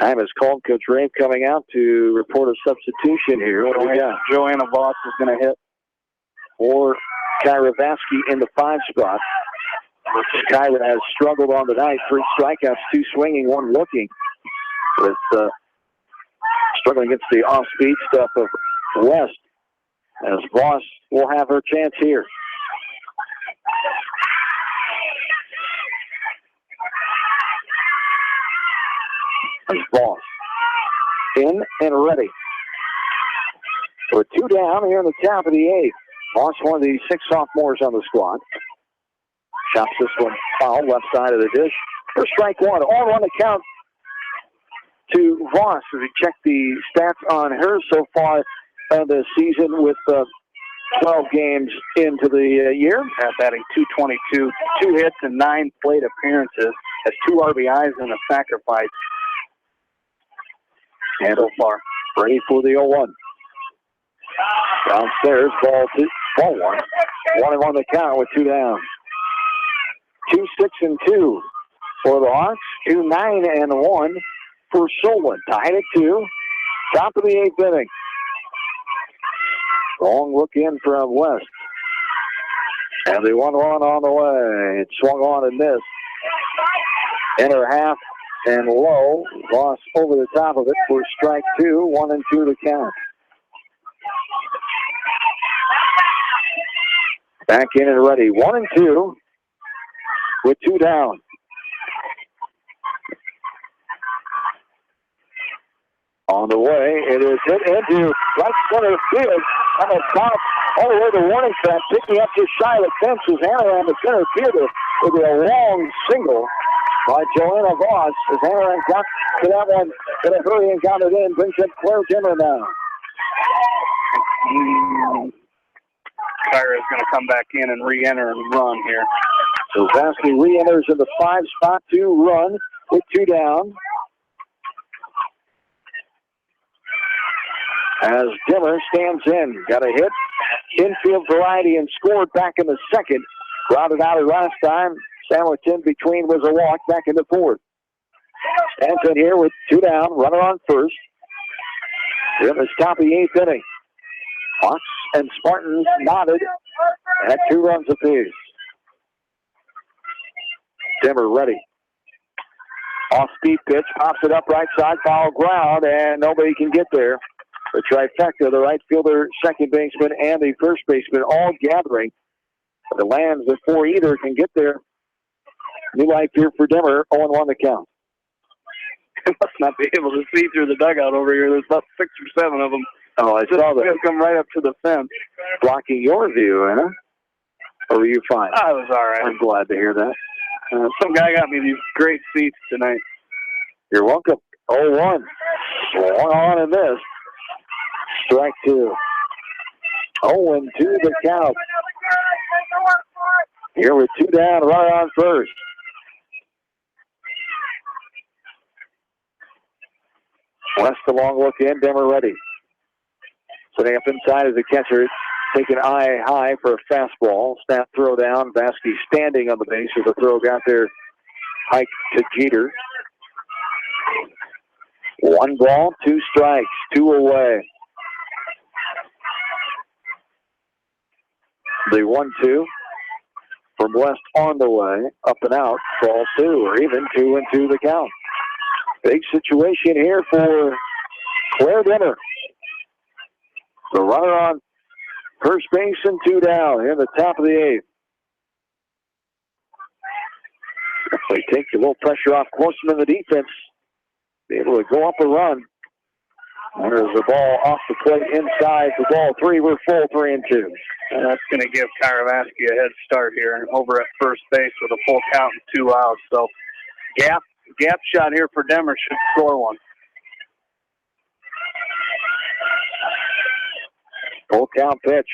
Time is called. Coach Rabe coming out to report a substitution here. What do we got? Joanna Voss is going to hit for Kyra Vasky in the 5 spot. Kyra has struggled on the night. 3 strikeouts, 2 swinging, 1 looking. With struggling against the off-speed stuff of West, as Voss will have her chance here. There's Voss in and ready. We're 2 down here in the top of the 8th. Voss, one of the 6 sophomores on the squad. Chops this one foul, left side of the dish. First strike 1, all on the count to Voss. As we check the stats on her so far this season with 12 games into the year. Batting .222, 2 hits and 9 plate appearances. Has 2 RBIs and a sacrifice. And so far, ready for the 0-1. Downstairs, ball 1. 1-1 the count with 2 down. 2-6-2 for the Hawks. 2-9-1 for Solon. Tied at 2. Top of the 8th inning. Long look in from West. And the 1-1 on the way. It swung on and missed. Inner half and low. Lost over the top of it for strike 2. 1-2 to count. Back in and ready. 1-2 with 2 down. On the way, it is hit into right center field. And it's bounced all the way to warning fence, picking up just shy of the fence was Anaran, the center fielder, with a long single by Joanna Voss. As Anaran got to that one, in a hurry and got it in, brings up Claire Dimmer now. Kyra is going to come back in and re-enter and run here. So Vasky re-enters in the 5 spot to run with 2 down. As Dimmer stands in, got a hit, infield variety, and scored back in the second. Grounded out it last time. Sandwich in between was a walk back in the fourth. Stands in here with 2 down, runner on first. We're in the top of the 8th inning. Hawks and Spartans knotted at 2 runs apiece. Dimmer ready. Off-speed pitch, pops it up right side, foul ground, and nobody can get there. The trifecta, the right fielder, second baseman, and the first baseman all gathering. But it lands before either can get there. New life here for Dimmer, 0-1 the count. He must not be able to see through the dugout over here. There's about 6 or 7 of them. Oh, I saw that. Just come right up to the fence. Blocking your view, Anna? Or were you fine? I was all right. I'm glad to hear that. Some guy got me these great seats tonight. You're welcome. 0-1. Swung on in this. Strike 2. 0-2 the count. Here with 2 down, runner on first. West a long look in, Dimmer ready. Sitting up inside as the catcher, taking eye high for a fastball. Snap throw down. Vasky standing on the base as the throw got there. Hike to Jeter. 1 ball, 2 strikes, 2 away. The 1-2 from West on the way, up and out, ball 2, or even 2-2 the count. Big situation here for Claire Dimmer. The runner on first base and 2 down in the top of the 8th. They take a little pressure off Corson in the defense. Be able to go up a run. There's the ball off the plate inside the ball 3. We're full 3-2. And that's going to give Kyra Vasky a head start here over at first base with a full count and 2 outs. So gap shot here for Dimmer should score one. Full count pitch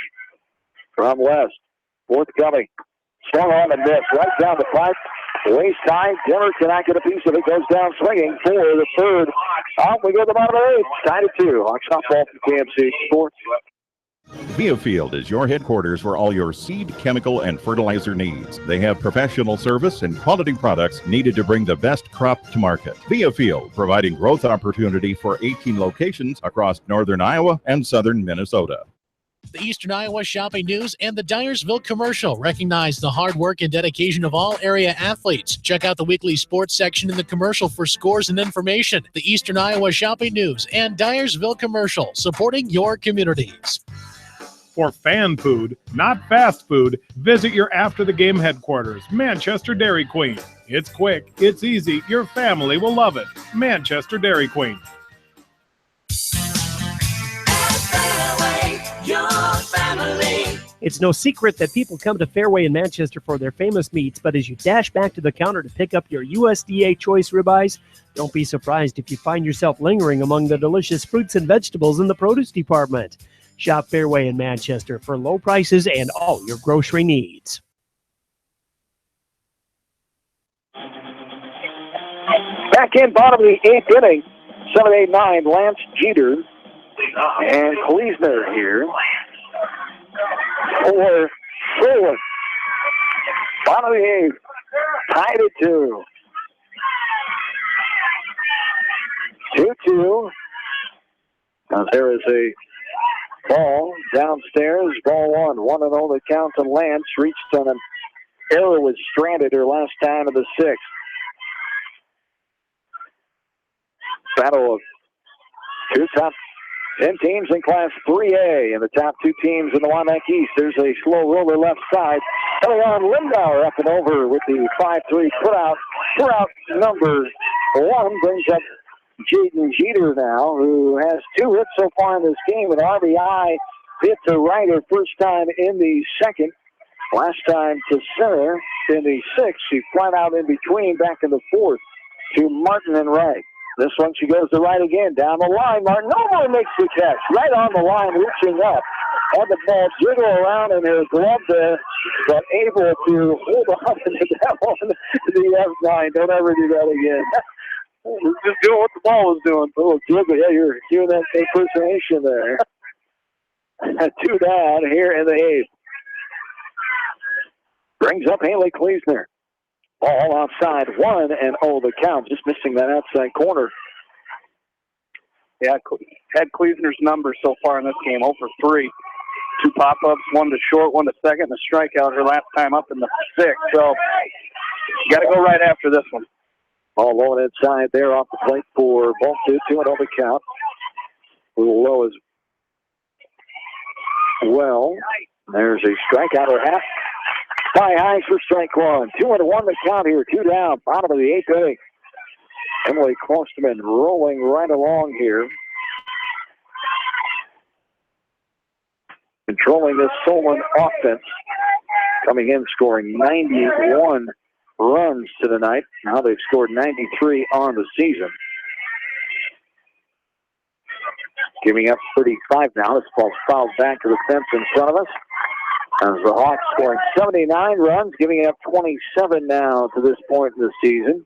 from West. Forthcoming. Swung on and missed. Right down the pipe. Waist high. Dimmer cannot get a piece of it. Goes down swinging for the third. Off we go to the bottom of the 8th. Tied at 2. Hawks softball from KMC Sports. Biofield is your headquarters for all your seed, chemical, and fertilizer needs. They have professional service and quality products needed to bring the best crop to market. Biofield, providing growth opportunity for 18 locations across northern Iowa and southern Minnesota. The Eastern Iowa Shopping News and the Dyersville Commercial recognize the hard work and dedication of all area athletes. Check out the weekly sports section in the commercial for scores and information. The Eastern Iowa Shopping News and Dyersville Commercial, supporting your communities. For fan food, not fast food, visit your after-the-game headquarters, Manchester Dairy Queen. It's quick, it's easy, your family will love it. Manchester Dairy Queen. Your family. It's no secret that people come to Fairway in Manchester for their famous meats, but as you dash back to the counter to pick up your USDA choice ribeyes, don't be surprised if you find yourself lingering among the delicious fruits and vegetables in the produce department. Shop Fairway in Manchester for low prices and all your grocery needs. Back in bottom of the 8th inning, 7-8-9, Lance Jeter and Kleesner here for Solon. Bottom of the 8th, tied at 2. 2-2. Now there is a ball downstairs, ball 1. 1-0 the count, and Lance reached on an error, was stranded her last time in the 6th. Battle of 2 top 10 teams in Class 3A, and the top 2 teams in the WAMAC East. There's a slow roller left side. Coming on, Lindauer up and over with the 5-3 put-out. Put-out number 1 brings up Jaden Jeter now, who has 2 hits so far in this game. An RBI hit to right her first time in the second. Last time to center in the 6th. She flat out in between back in the 4th to Martin and right. This one, she goes to right again. Down the line, Martin over makes the catch. Right on the line, reaching up. Had the ball jiggle around in her glove there, but able to hold on to that one to the F9. Don't ever do that again. Just doing what the ball was doing. A little jiggle. Yeah, you're doing that impersonation there. 2 down here in the 8th. Brings up Haley Kleesner. Ball outside, 1-0 the count. Just missing that outside corner. Yeah, had Kleesner's number so far in this game, 0 for 3. 2 pop-ups, 1 to short, 1 to second, and a strikeout her last time up in the 6th. So you got to go right after this one. Ball low and inside there off the plate for ball 2. 2-0 the count. A little low as well. There's a strikeout or half. High highs for strike 1. 2-1 the count here. 2 down. Bottom of the 8th inning. Emily Klosterman rolling right along here. Controlling this Solon offense. Coming in, scoring 91 runs to the night. Now they've scored 93 on the season. Giving up 35 now. This ball's fouled back to the fence in front of us. As the Hawks scoring 79 runs, giving up 27 now to this point in the season.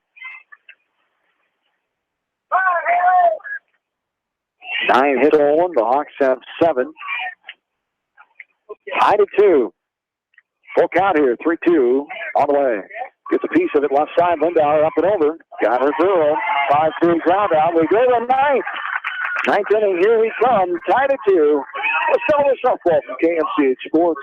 9 hit on. The Hawks have 7. Tied at 2. Full count here. 3-2 on the way. Gets a piece of it left side. Lindauer up and over. Got her through. 5-3 ground out. We go to 9th. 9th inning. Here we come. Tied at 2. Let's start with softball from KMCH Sports.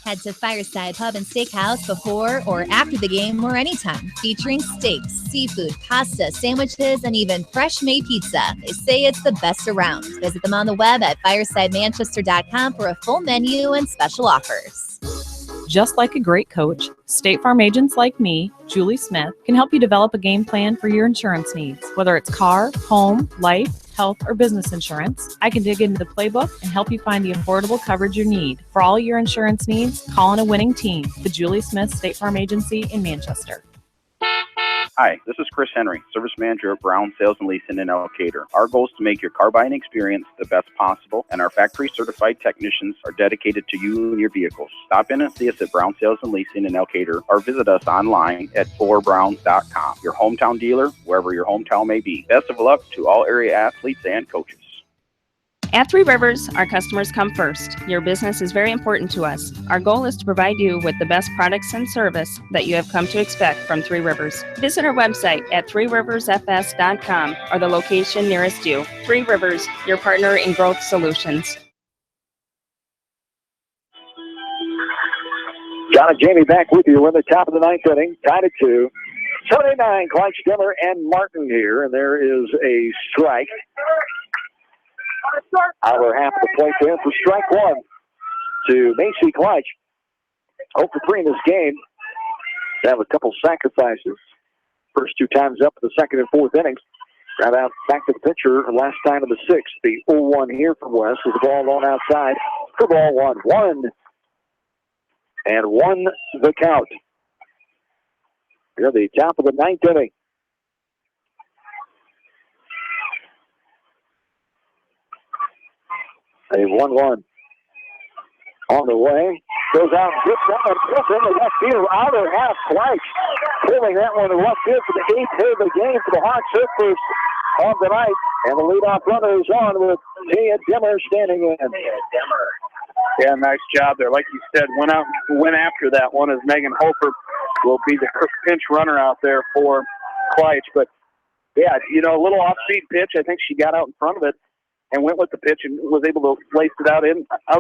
Head to Fireside Pub and Steakhouse before or after the game or anytime, featuring steaks, seafood, pasta, sandwiches, and even fresh-made pizza. They say it's the best around. Visit them on the web at firesidemanchester.com for a full menu and special offers. Just like a great coach, State Farm agents like me, Julie Smith, can help you develop a game plan for your insurance needs. Whether it's car, home, life, health, or business insurance, I can dig into the playbook and help you find the affordable coverage you need. For all your insurance needs, call on a winning team. The Julie Smith State Farm Agency in Manchester. Hi, this is Chris Henry, Service Manager of Brown Sales and Leasing in Elkader. Our goal is to make your car buying experience the best possible, and our factory-certified technicians are dedicated to you and your vehicles. Stop in and see us at Brown Sales and Leasing in Elkader, or visit us online at ForBrowns.com. Your hometown dealer, wherever your hometown may be. Best of luck to all area athletes and coaches. At Three Rivers, our customers come first. Your business is very important to us. Our goal is to provide you with the best products and service that you have come to expect from Three Rivers. Visit our website at threeriversfs.com or the location nearest you. Three Rivers, your partner in growth solutions. John and Jamie back with you. We're in the top of the 9th inning, tied at 2. 79, Clyde Stemmer and Martin here, and there is a strike. Outer half of the plate there for strike 1 to Macy Kleitch. 0 for 3 in this game. They have a couple sacrifices. First 2 times up in the 2nd and 4th innings. Right out back to the pitcher last time in the 6th. The 0-1 here from West with the ball on outside. For ball 1. And 1 the count. Here at the top of the 9th inning. A 1-1 on the way. Goes out and gets that one. Gets in the left field. Outer half Kleitch. Pulling that one to left field for the 8th hit of the game for the Hawks hit first on the night. And the leadoff runner is on with Tia Dimmer standing in. Yeah, nice job there. Like you said, went after that one as Megan Hofer will be the pinch runner out there for Kleitch. But, yeah, a little off-speed pitch. I think she got out in front of it and went with the pitch and was able to lace it out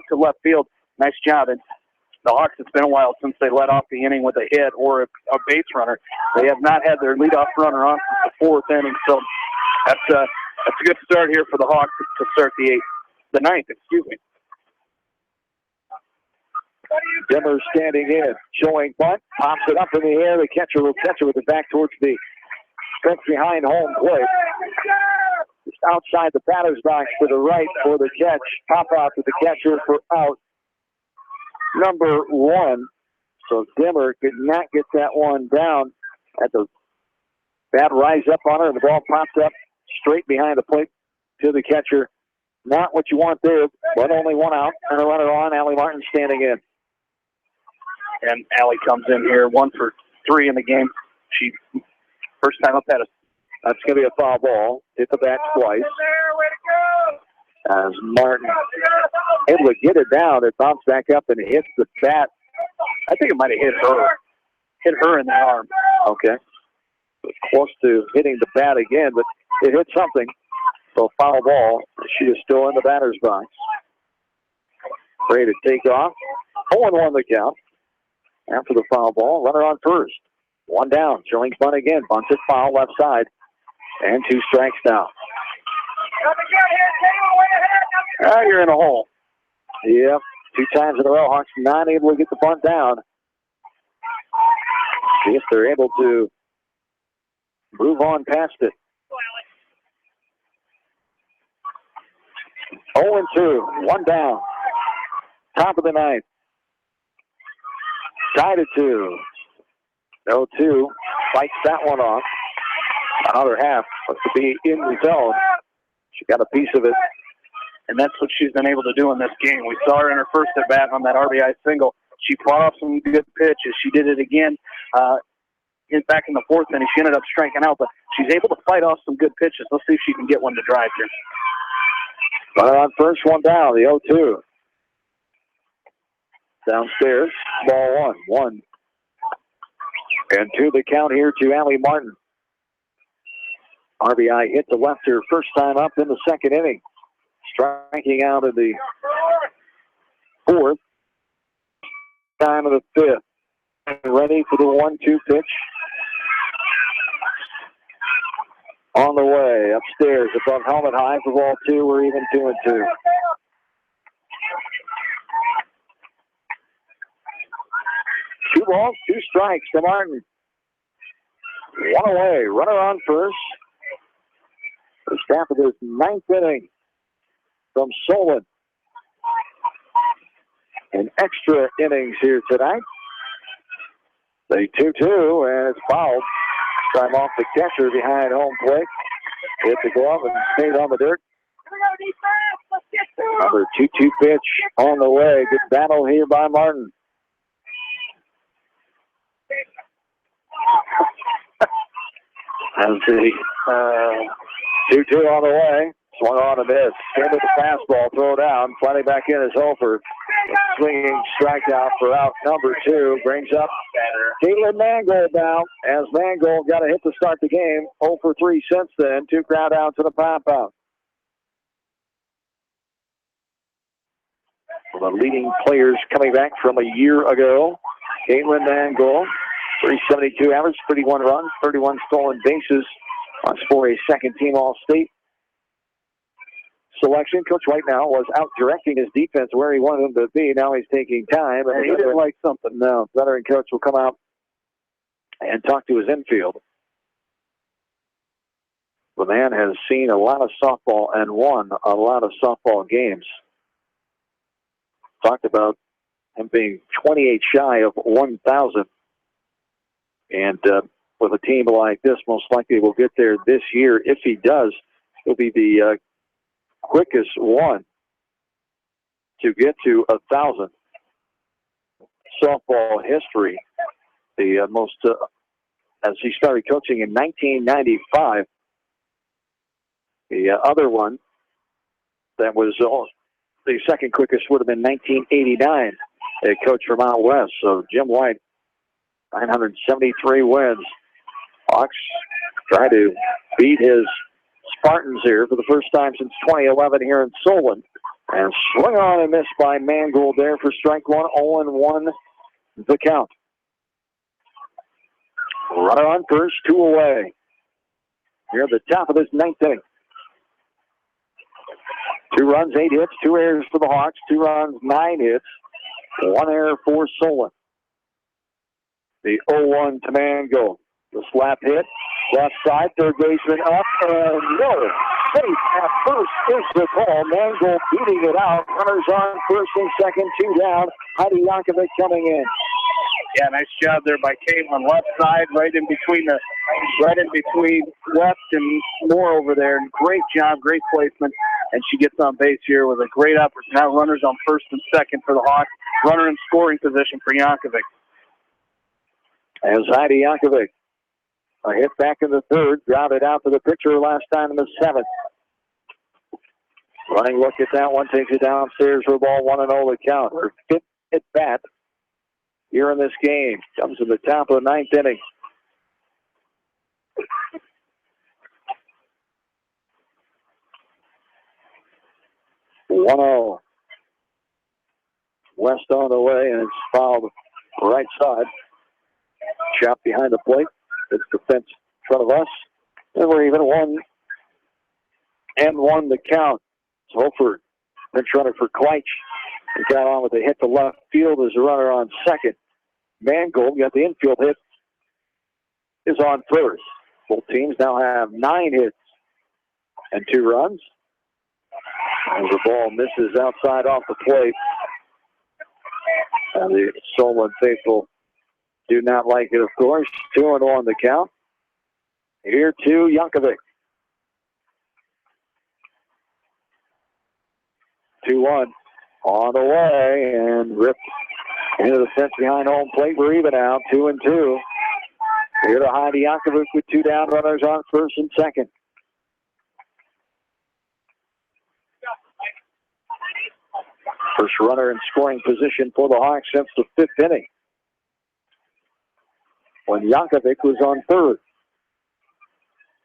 to left field. Nice job. And the Hawks, it's been a while since they let off the inning with a hit or a base runner. They have not had their leadoff runner on since the 4th inning. So that's a good start here for the Hawks to start the 8th. The ninth, excuse me. Dimmer standing in, showing bunt, pops it up in the air. The catcher will catch it with the back towards the stretch behind home plate. Just outside the batter's box to the right for the catch. Pop out to the catcher for out number 1. So Dimmer could not get that one down. At the bat rise up on her, and the ball popped up straight behind the plate to the catcher. Not what you want there, but only one out and a runner on. Allie Martin standing in. And Allie comes in here, 1 for 3 in the game. She first time up at us. That's going to be a foul ball. Hit the bat twice. As Martin able to get it down, it bounced back up and hits the bat. I think it might have hit her. Hit her in the arm. Okay. Close to hitting the bat again, but it hit something. So foul ball. She is still in the batter's box. Ready to take off. 0-1 the count. After the foul ball, runner on first. 1 down. Schilling's bunt again. Bunts it foul left side. And 2 strikes now. You're in a hole. Yep. 2 times in a row. Hawks not able to get the bunt down. See if they're able to move on past it. 0-2. 1 down. Top of the 9th. Tied at 2. 0-2. Fights that one off. Another half looks to be in the zone. She got a piece of it. And that's what she's been able to do in this game. We saw her in her first at-bat on that RBI single. She fought off some good pitches. She did it again back in the 4th inning. She ended up striking out, but she's able to fight off some good pitches. Let's see if she can get one to drive here. Runner on first, 1 down. The 0-2. Downstairs, ball 1. 1-2 the count here to Allie Martin. RBI hit the left her first time up in the 2nd inning. Striking out in the 4th. Time of the 5th. Ready for the 1-2 pitch. On the way, upstairs, above helmet high for ball 2. We're even 2-2. 2 balls, 2 strikes to Martin. 1 away. Runner on first. First half of this 9th inning from Solon. And extra innings here tonight. The 2-2, and it's fouled. Time off the catcher behind home plate. Hit the glove and stayed on the dirt. Another 2-2 pitch on the way. Good battle here by Martin. As the 2-2 on the way. Swung on a miss. Came with the fastball. Throw down. Flatting back in is Hofer. Swinging strikeout for out number 2. Brings up Caitlin Mangold now. As Mangold got a hit to start the game. 0 for 3 since then. 2 ground out to the pop out. The leading players coming back from a year ago. Caitlin Mangold. 372 average, 31 runs, 31 stolen bases. For a 2nd team All-State selection. Coach White now was out directing his defense where he wanted him to be. Now he's taking time. And he didn't like something. No, veteran coach will come out and talk to his infield. The man has seen a lot of softball and won a lot of softball games. Talked about him being 28 shy of 1,000. And with a team like this, most likely will get there this year. If he does, he'll be the quickest one to get to 1,000 softball history. The most, as he started coaching in 1995. The other one that was the 2nd quickest would have been 1989. A coach from out west. So Jim White, 973 wins. Hawks try to beat his Spartans here for the first time since 2011 here in Solon. And swing on and miss by Mangold there for strike 1. 0-1 the count. Runner on first, 2 away. Here at the top of this 9th inning. 2 runs, 8 hits, 2 errors for the Hawks. 2 runs, 9 hits, 1 error for Solon. The 0-1 to Mango. The slap hit, left side, third baseman up, and no. Safe at first is the call. Mango beating it out. Runners on first and second, 2 down. Heidi Yankovic coming in. Yeah, nice job there by Caitlin. Left side, right in between West and Moore over there. And great job, great placement. And she gets on base here with a great effort. Now runners on first and second for the Hawks. Runner in scoring position for Yankovic. As Heidi Yankovic. A hit back in the third, grounded out to the pitcher last time in the 7th. Running look at that one, takes it downstairs for a ball, 1-0 the count. Her 5th at bat here in this game. Comes in the top of the 9th inning. West on the way, and it's fouled right side. Shot behind the plate. It's the fence in front of us. And we're even 1-1 the count. Holford, pinch runner for Kleitch. He got on with a hit to left field as a runner on second. Mangold got the infield hit. Is on first. Both teams now have 9 hits and 2 runs. And the ball misses outside off the plate. And the Solon faithful do not like it, of course. 2-1 the count. Here to Yankovic. 2-1 on the way and ripped into the fence behind home plate. We're even out, 2-2. Here to Heidi Yankovic with 2 down, runners on first and second. First runner in scoring position for the Hawks since the 5th inning, when Yankovic was on third.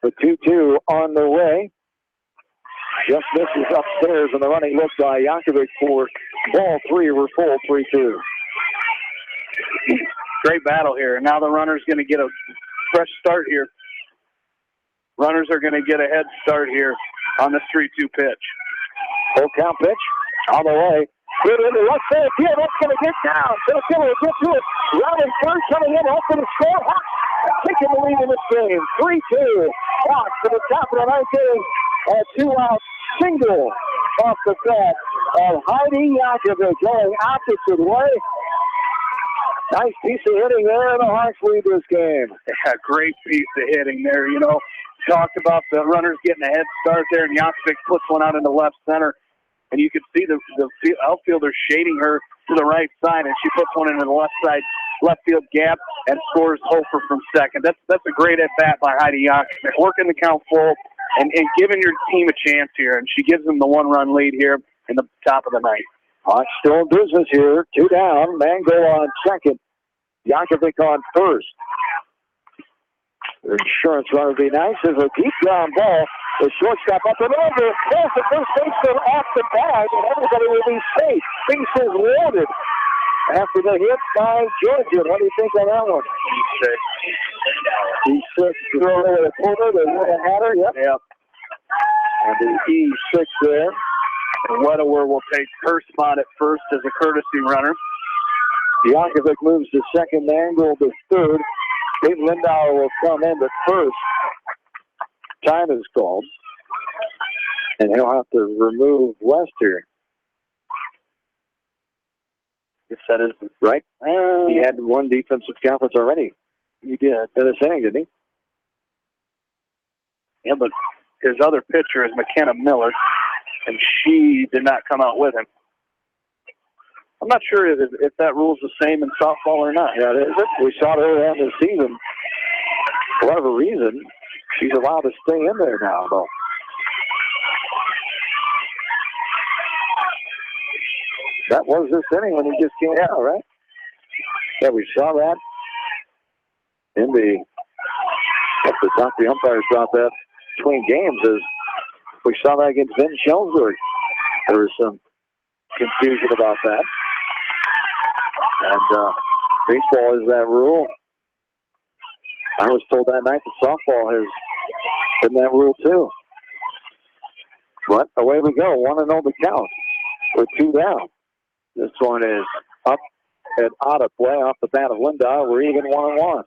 The 2-2 on the way. Just misses upstairs, and the running look by Yankovic for ball 3. We're full, 3-2. Great battle here. Now the runner's going to get a fresh start here. Runners are going to get a head start here on this 3-2 pitch. Full count pitch on the way. Good into left center field. That's going to get down. Center field will get to it. Rounding third, coming in, hoping to score. Hawks taking the lead in this game. 3-2. Hawks to the top of the 9th inning. A 2-out single off the bat of Heidi Yankovic going opposite way. Nice piece of hitting there, and the Hawks lead this game. Yeah, great piece of hitting there. You know, talked about the runners getting a head start there, and Yankovic puts one out into left center. And you can see the outfielder shading her to the right side, and she puts one into the left field gap, and scores Hofer from second. That's a great at-bat by Heidi Yankovic, working the count full and giving your team a chance here. And she gives them the 1-run lead here in the top of the 9th. Hawks still in business here. 2 down. Mango on second. Yankovic on first. The insurance run would be nice. There's a deep ground ball. The shortstop up and over. There's the first baseman off the bag, and everybody will be safe. Bases loaded after the hit by Georgia. What do you think on that one? E6 throw over the corner. They would have had her. Yep. And the E6 there. And Wedewer will take her spot at first as a courtesy runner. Yankovic moves to second. Mangold to third. Dave Lindauer will come in at first. Time is called. And he'll have to remove West here. Yes, that is right. He had 1 defensive conference already. He did. In this inning, didn't he? Yeah, but his other pitcher is McKenna Miller, and she did not come out with him. I'm not sure if that rule's the same in softball or not. Yeah, it is. We saw her end of the season. For whatever reason, she's allowed to stay in there now, though. That was this inning when he just came out, right? Yeah, we saw that in the up the top. The umpires brought that between games as we saw that against Vinton Shelmsburg. There was some confusion about that. And baseball is that rule. I was told that night that softball has been that rule too. But away we go. 1-0 the count with 2 down. This one is up and out of play off the bat of Linda. We're even 1-1.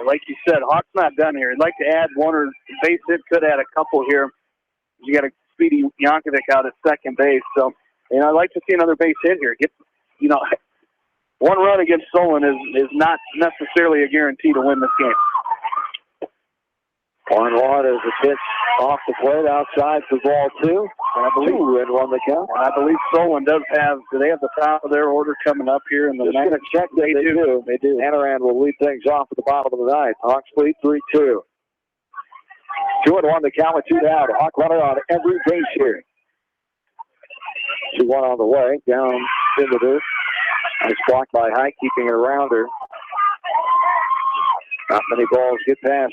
Like you said, Hawk's not done here. He'd like to add one or base hit, could add a couple here. You got a speedy Yankovic out at second base. So, I'd like to see another base hit here. One run against Solon is not necessarily a guarantee to win this game. On one is a pitch off the plate outside for ball 2. And I believe 2-1 the count. And I believe Solon do they have the top of their order coming up here in the Just going to check that they do. They do. Hanaran will lead things off at the bottom of the ninth. Hawks lead 3-2. 2-1 the count with 2 down. Hawk runner on every base here. 2-1 on the way. Down in the dirt. Nice block by Hike, keeping it around her. Not many balls get past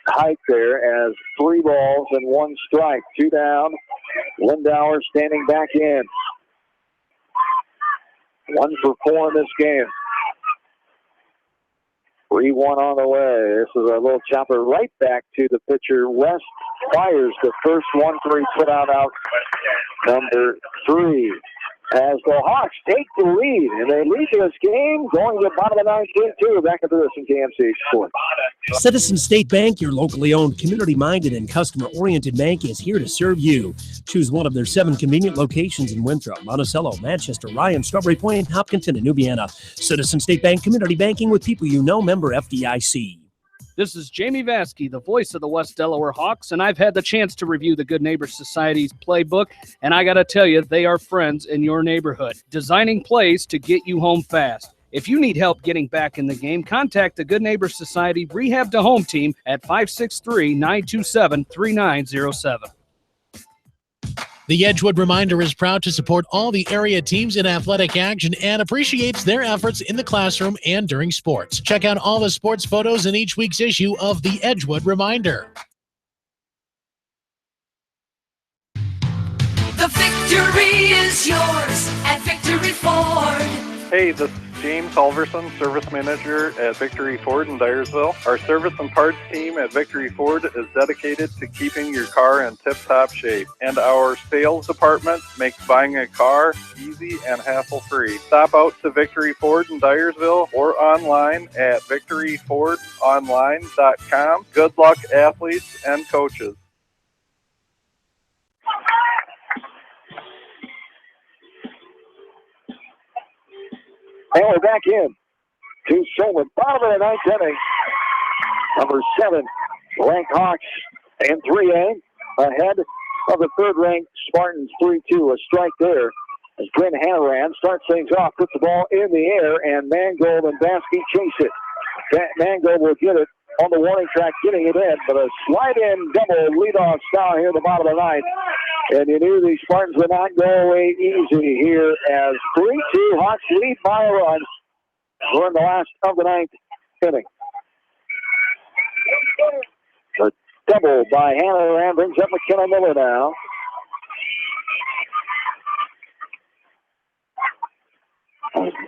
Hike there as 3 balls and 1 strike. 2 down. Lindauer standing back in. 1 for 4 in this game. 3-1 on the way. This is a little chopper right back to the pitcher. West fires the first 1-3 put out number 3. As the Hawks take the lead, and they lead this game going to the bottom of the ninth, 2 back into this in KMC Sports. Citizen State Bank, your locally owned, community-minded, and customer-oriented bank, is here to serve you. Choose one of their 7 convenient locations in Winthrop, Monticello, Manchester, Ryan, Strawberry Point, Hopkinton, and Nubiana. Citizen State Bank, community banking with people you know, member FDIC. This is Jamie Vaskey, the voice of the West Delaware Hawks, and I've had the chance to review the Good Neighbor Society's playbook, and I got to tell you, they are friends in your neighborhood, designing plays to get you home fast. If you need help getting back in the game, contact the Good Neighbor Society Rehab to Home team at 563-927-3907. The Edgewood Reminder is proud to support all the area teams in athletic action and appreciates their efforts in the classroom and during sports. Check out all the sports photos in each week's issue of the Edgewood Reminder. The victory is yours at Victory Ford. Hey, this is James Halverson, Service Manager at Victory Ford in Dyersville. Our service and parts team at Victory Ford is dedicated to keeping your car in tip-top shape. And our sales department makes buying a car easy and hassle-free. Stop out to Victory Ford in Dyersville or online at victoryfordonline.com. Good luck, athletes and coaches. And we're back in to Solon. Bottom of the ninth inning. Number 7, ranked Hawks in 3A. Ahead of the third-ranked Spartans 3-2. A strike there as Bryn Hannaran starts things off. Puts the ball in the air, and Mangold and Baskey chase it. Mangold will get it on the warning track, getting it in. But a slide-in double leadoff style here at the bottom of the ninth. And you knew the Spartans would not go away easy here as 3-2 Hawks lead by a run. We're in the last of the ninth inning. The double by Hannaran brings up McKenna Miller now.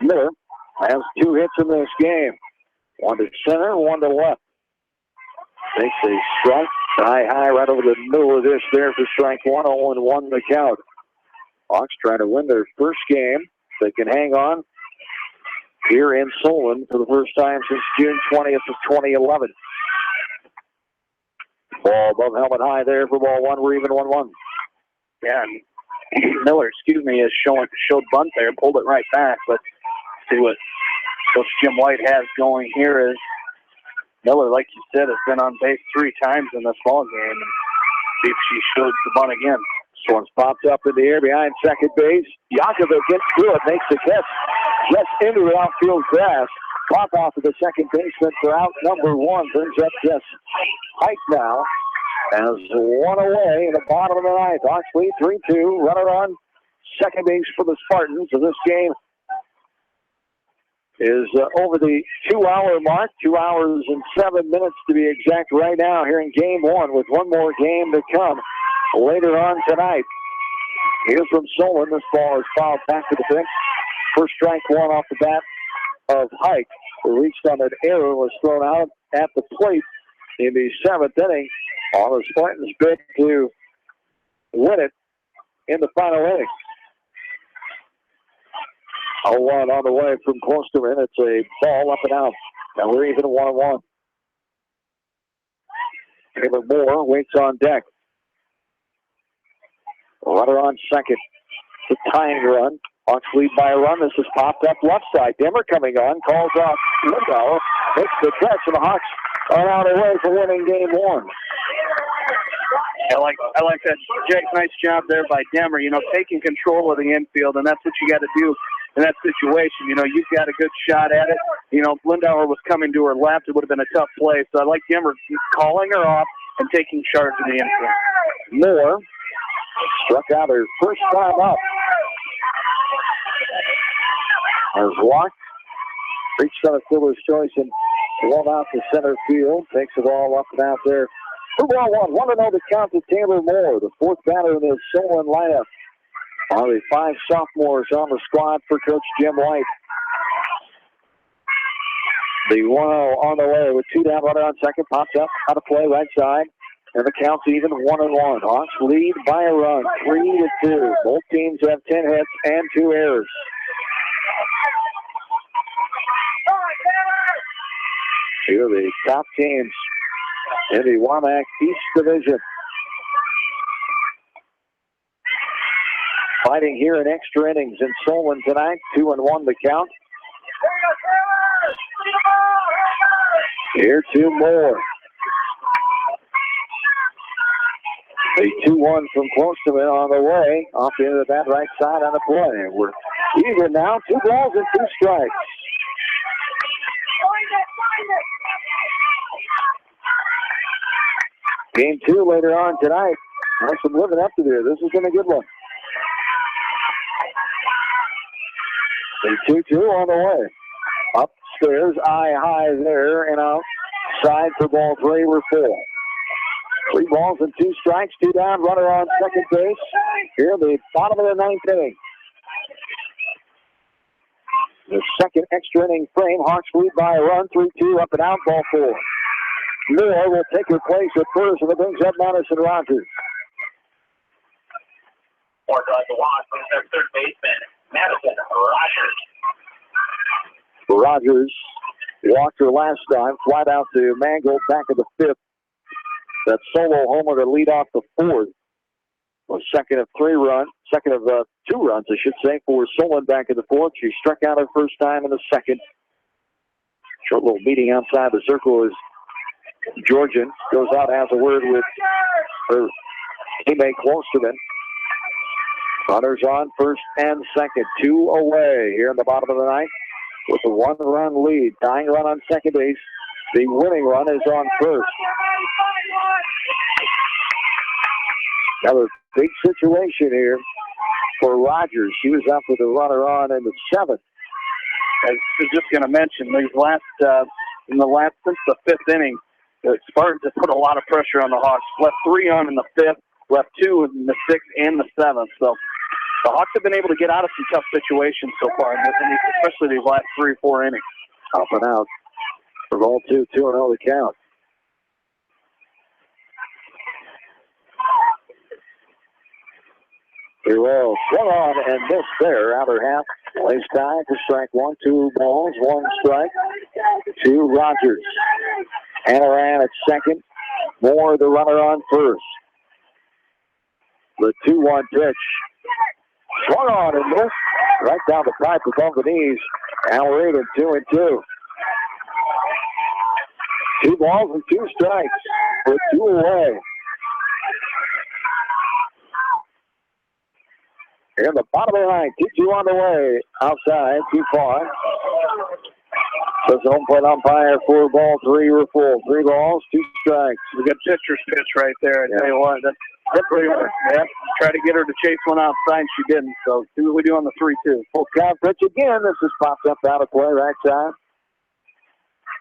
Miller has 2 hits in this game. 1 to center, 1 to left. Takes a strike. High right over the middle of this there for strike 1. 0-1 the count. Hawks trying to win their first game. They can hang on here in Solon for the first time since June 20th of 2011. Ball above helmet high there for ball 1. We're even 1-1. Yeah, Miller, has showed bunt there, pulled it right back. But see what Coach Jim White has going here is Miller, like you said, has been on base 3 times in this ball game. And see if she shows the bunt again. This one's popped up in the air behind second base. Yankovic gets through it, makes the catch just into the outfield grass. Pop off of the second baseman for out number 1. Brings up Jess Hike now. As 1 away in the bottom of the ninth. Hawks lead 3-2. Runner on second base for the Spartans. So this game is over the 2-hour mark. 2 hours and 7 minutes to be exact right now here in game 1 with one more game to come later on tonight. Here from Solon, this ball is fouled back to the bench. First strike 1 off the bat of Hike, who reached on an error, was thrown out at the plate in the 7th inning. on the Spartans' bid to win it in the final inning. 0-1 on the way from Closterman. It's a ball up and out. Now we're even 1-1. Taylor Moore waits on deck. Runner on second. The tying run. Hawks lead by a run. This is popped up left side. Dimmer coming on. Calls off Lindauer. Makes the catch, and the Hawks are out of the way for winning game one. I like that, Jake. Nice job there by Demmer. You know, taking control of the infield, and that's what you got to do in that situation. You know, you've got a good shot at it. You know, Lindauer was coming to her left. It would have been a tough play. So I like Demmer calling her off and taking charge of the infield. Moore struck out her first time up. As walked, reached on a fielder's choice and one out to center field. Takes it all up and out there. 2-1, 1-0 to count to Taylor Moore, the fourth batter in the Solon lineup. Are the 5 sophomores on the squad for Coach Jim White. The 1-0 on the way with 2 down, runner on second, pops up, out of play, right side, and the count's even 1-1. Hawks lead by a run, 3-2. Both teams have 10 hits and 2 errors. Here are the top teams in the WAMAC East Division. Fighting here in extra innings in Solon tonight. 2-1 the count. Here 2 more. The 2-1 from Closterman on the way. Off the end of that right side on the play. We're even now. 2 balls and 2 strikes. Game 2 later on tonight. There's some living up to there. This has been a good one. The 2-2 on the way. Upstairs, eye high there, and outside for ball 3. We're full. 3 balls and 2 strikes, 2 down, runner on second base. Here in the bottom of the 9th inning. The second extra inning frame. Hawks lead by a run, 3-2, up and out, ball 4. Moore will take her place at first, and it brings up Madison Rogers. Or the walk from their third baseman, Madison Rogers. Rogers walked her last time, flat out to Mangold back of the 5th. That solo homer to lead off the 4th. A second of 2 runs, I should say, for Solon back in the 4th. She struck out her first time in the 2nd. Short little meeting outside the circle as Georgian goes out, has a word with her teammate Closterman. Runners on first and second, 2 away here in the bottom of the 9th with a 1-run lead. Tying run on second base. The winning run is on first. Another big situation here for Rogers. She was up with a runner on in the 7th. I was just going to mention, since the 5th inning, Spartans have put a lot of pressure on the Hawks. Left 3 on in the 5th, left 2 in the 6th and the 7th. So the Hawks have been able to get out of some tough situations so far, especially these last 3 or 4 innings. Up and out for ball 2, 2-0 the count. He will swung on and missed there. Outer half. Lays tie for strike 1. 2 balls, 1 strike. 2 Rogers. Anaran at second. Moore the runner on first. The 2-1 pitch. Swung on and missed. Right down the pipe above the knees. Now we're even 2-2. 2 balls and 2 strikes. With 2 away. Here in the bottom of the 9th, 2-2 on the way. Outside, too far. Says the home plate umpire for ball 3, we're full. 3 balls, 2 strikes. We got pitcher's pitch right there. I tell you what, that's pretty much. Yep. Try to get her to chase one outside, she didn't. So see what we do on the 3-2. Full count pitch again. This is popped up out of play right side.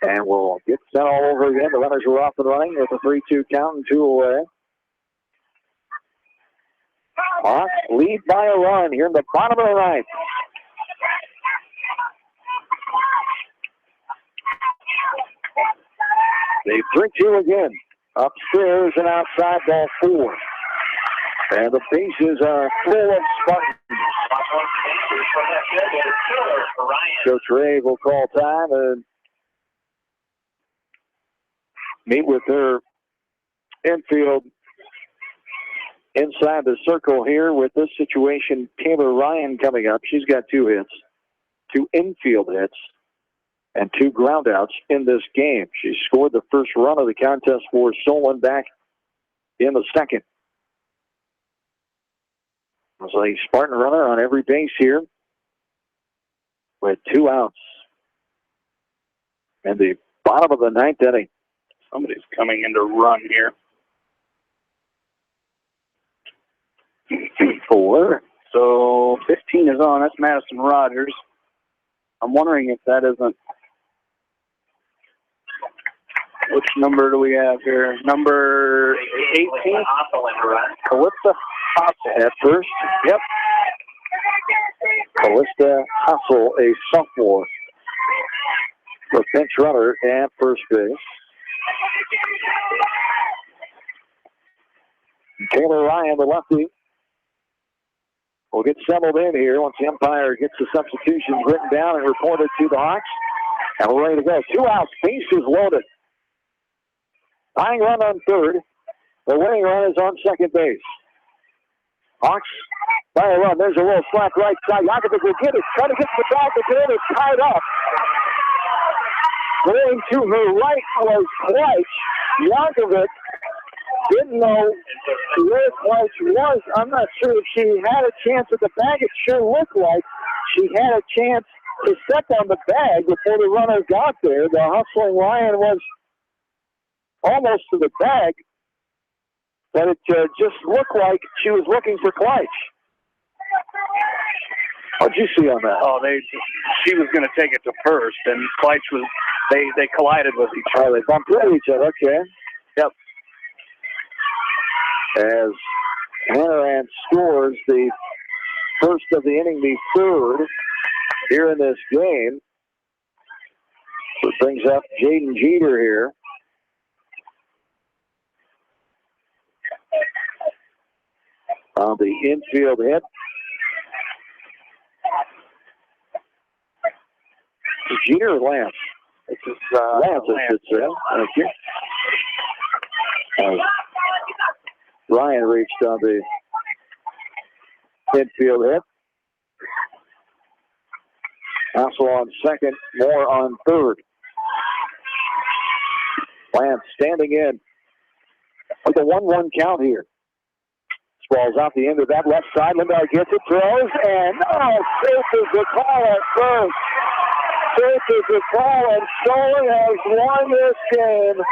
And we'll get sent all over again. The runners were off and running with a 3-2 count and 2 away. Hawks lead by a run here in the bottom of the 9th. They 3-2 again. Upstairs and outside, ball 4. And the bases are full of Spartans. Coach Ray will call time and meet with her infield inside the circle here with this situation. Taylor Ryan coming up. She's got 2 hits, 2 infield hits, and 2 groundouts in this game. She scored the first run of the contest for Solon back in the second. There's a Spartan runner on every base here with 2 outs. And the bottom of the 9th inning. Somebody's coming in to run here. 4. So 15 is on. That's Madison Rogers. I'm wondering if that isn't. Which number do we have here? Number 18? Callista Hassel at first. Yep. Callista Hassel, a sophomore. The pinch runner at first base. Taylor Ryan, the lefty, will get settled in here once the umpire gets the substitutions written down and reported to the Hawks. And we're ready to go. 2 outs, bases loaded. Tying run on third. The winning run is on second base. Hawks by a run. There's a little slap right side. Yakovic will get it. Trying to get the ball, but then it's tied up. Going to her right was Kleitsch. Yakovic didn't know where Kleitsch was. I'm not sure if she had a chance at the bag. It sure looked like she had a chance to step on the bag before the runner got there. The hustling Lion was almost to the bag, but it just looked like she was looking for Kleitsch. What'd you see on that? Oh, she was going to take it to first, and Kleitsch was. They collided with each other. Oh, they bumped into each other. Okay. Yep. As Hanaran scores the first of the inning, the third here in this game. So it brings up Jaden Jeter here. On the infield hit. Jeter or Lance? It's just, Lance. Thank you. Ryan reached on the infield hit. Also on second, Moore on third. Lance standing in with a 1-1 count here. Ball's out the end of that left side. Lindau gets it, throws, and safe is the call at first. Safe is the call, and Solon has won this game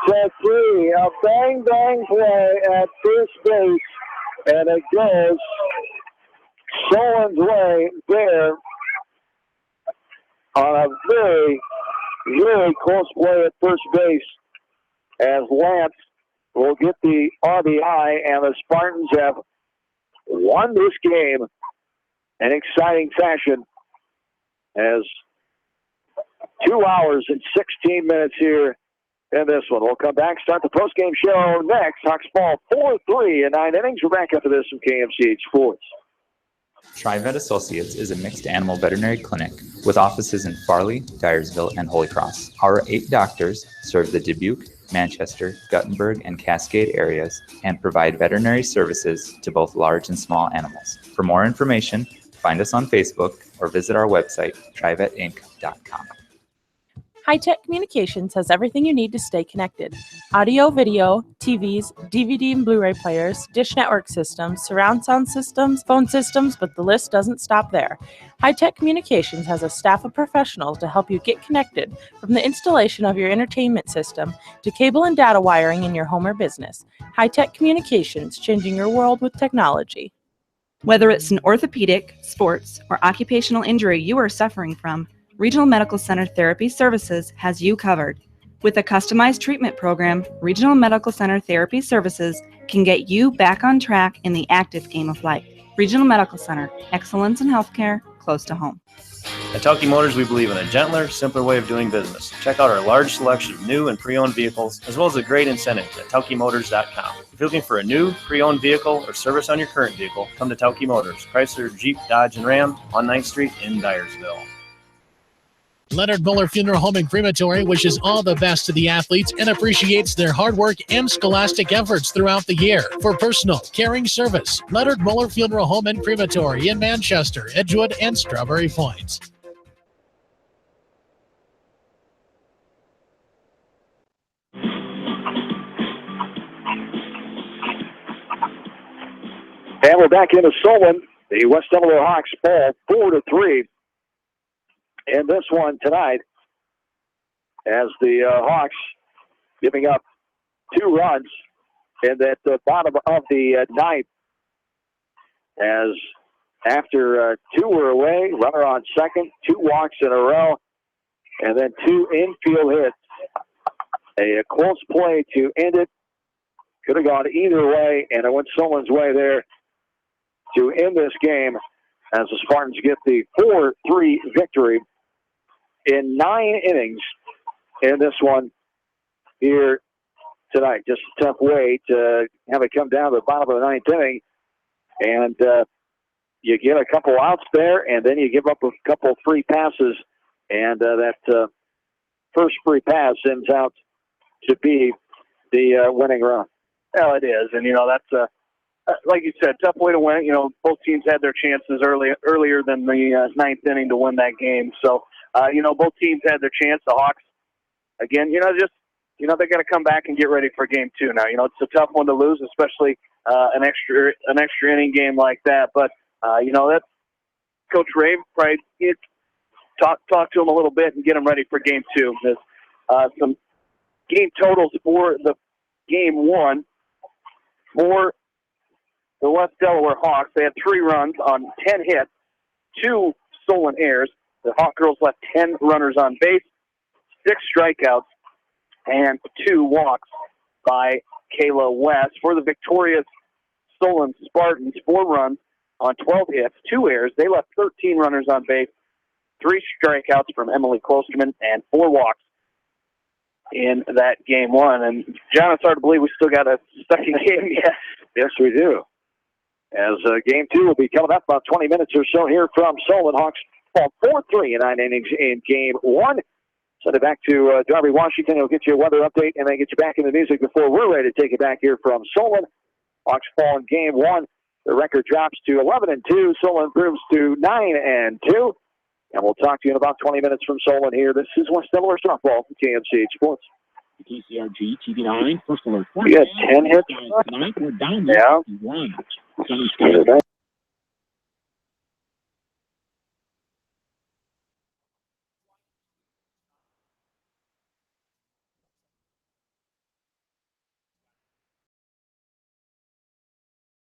4-3. A bang play at first base, and it goes Solon's way there on a very, very close play at first base as Lance will get the RBI, and the Spartans have won this game in exciting fashion as 2 hours and 16 minutes here in this one. We'll come back, start the postgame show next. Hawks ball 4-3 in 9 innings. We're back after this from KMCH Sports. TriVet Associates is a mixed animal veterinary clinic with offices in Farley, Dyersville, and Holy Cross. Our 8 doctors serve the Dubuque, Manchester, Guttenberg, and Cascade areas and provide veterinary services to both large and small animals. For more information, find us on Facebook or visit our website, trivetinc.com. High-Tech Communications has everything you need to stay connected. Audio, video, TVs, DVD and Blu-ray players, dish network systems, surround sound systems, phone systems, but the list doesn't stop there. High-Tech Communications has a staff of professionals to help you get connected, from the installation of your entertainment system to cable and data wiring in your home or business. High-Tech Communications, changing your world with technology. Whether it's an orthopedic, sports, or occupational injury you are suffering from, Regional Medical Center Therapy Services has you covered. With a customized treatment program, Regional Medical Center Therapy Services can get you back on track in the active game of life. Regional Medical Center, excellence in healthcare, close to home. At Tauke Motors, we believe in a gentler, simpler way of doing business. Check out our large selection of new and pre-owned vehicles, as well as a great incentive at TaukeMotors.com. If you're looking for a new, pre-owned vehicle or service on your current vehicle, come to Tauke Motors, Chrysler, Jeep, Dodge, and Ram on 9th Street in Dyersville. Leonard Muller Funeral Home and Crematory wishes all the best to the athletes and appreciates their hard work and scholastic efforts throughout the year. For personal, caring service, Leonard Muller Funeral Home and Crematory in Manchester, Edgewood, and Strawberry Point. And we're back into Solon. The West Delaware Hawks fall 4-3 in this one tonight, as the Hawks giving up 2 runs in that bottom of the ninth, as after 2 were away, runner on second, 2 walks in a row, and then 2 infield hits. A close play to end it. Could have gone either way, and it went Solon's way there to end this game as the Spartans get the 4-3 victory in 9 innings in this one here tonight. Just a tough way to have it come down to the bottom of the 9th inning, and you get a couple outs there, and then you give up a couple free passes, and that first free pass ends out to be the winning run. Well, it is, and that's like you said, tough way to win. Both teams had their chances earlier than the 9th inning to win that game. So, both teams had their chance. The Hawks, again, they got to come back and get ready for game 2 now. It's a tough one to lose, especially an extra inning game like that. But that's Coach Ray probably talk to him a little bit and get him ready for game 2. There's some game totals for the game 1 for the West Delaware Hawks. They had 3 runs on 10 hits, 2 stolen errors. The Hawk girls left 10 runners on base, 6 strikeouts, and 2 walks by Kayla West. For the victorious Solon Spartans, 4 runs on 12 hits, 2 errors. They left 13 runners on base, 3 strikeouts from Emily Klosterman, and 4 walks in that game 1. And, John, it's hard to believe we still got a second game yet. Yes, we do. As game 2 will be coming up about 20 minutes or so here from Solon. Hawks fall 4-3 in 9 innings in game 1. Send it back to Darby Washington. He'll get you a weather update and then get you back in the music before we're ready to take it back here from Solon. Hawks fall in game 1. The record drops to 11-2. Solon improves to 9-2. And we'll talk to you in about 20 minutes from Solon here. This is West Delaware Softball from KMCH Sports. KCRG TV9, first alert. We had 10 hits. Tonight we're down yeah. 1.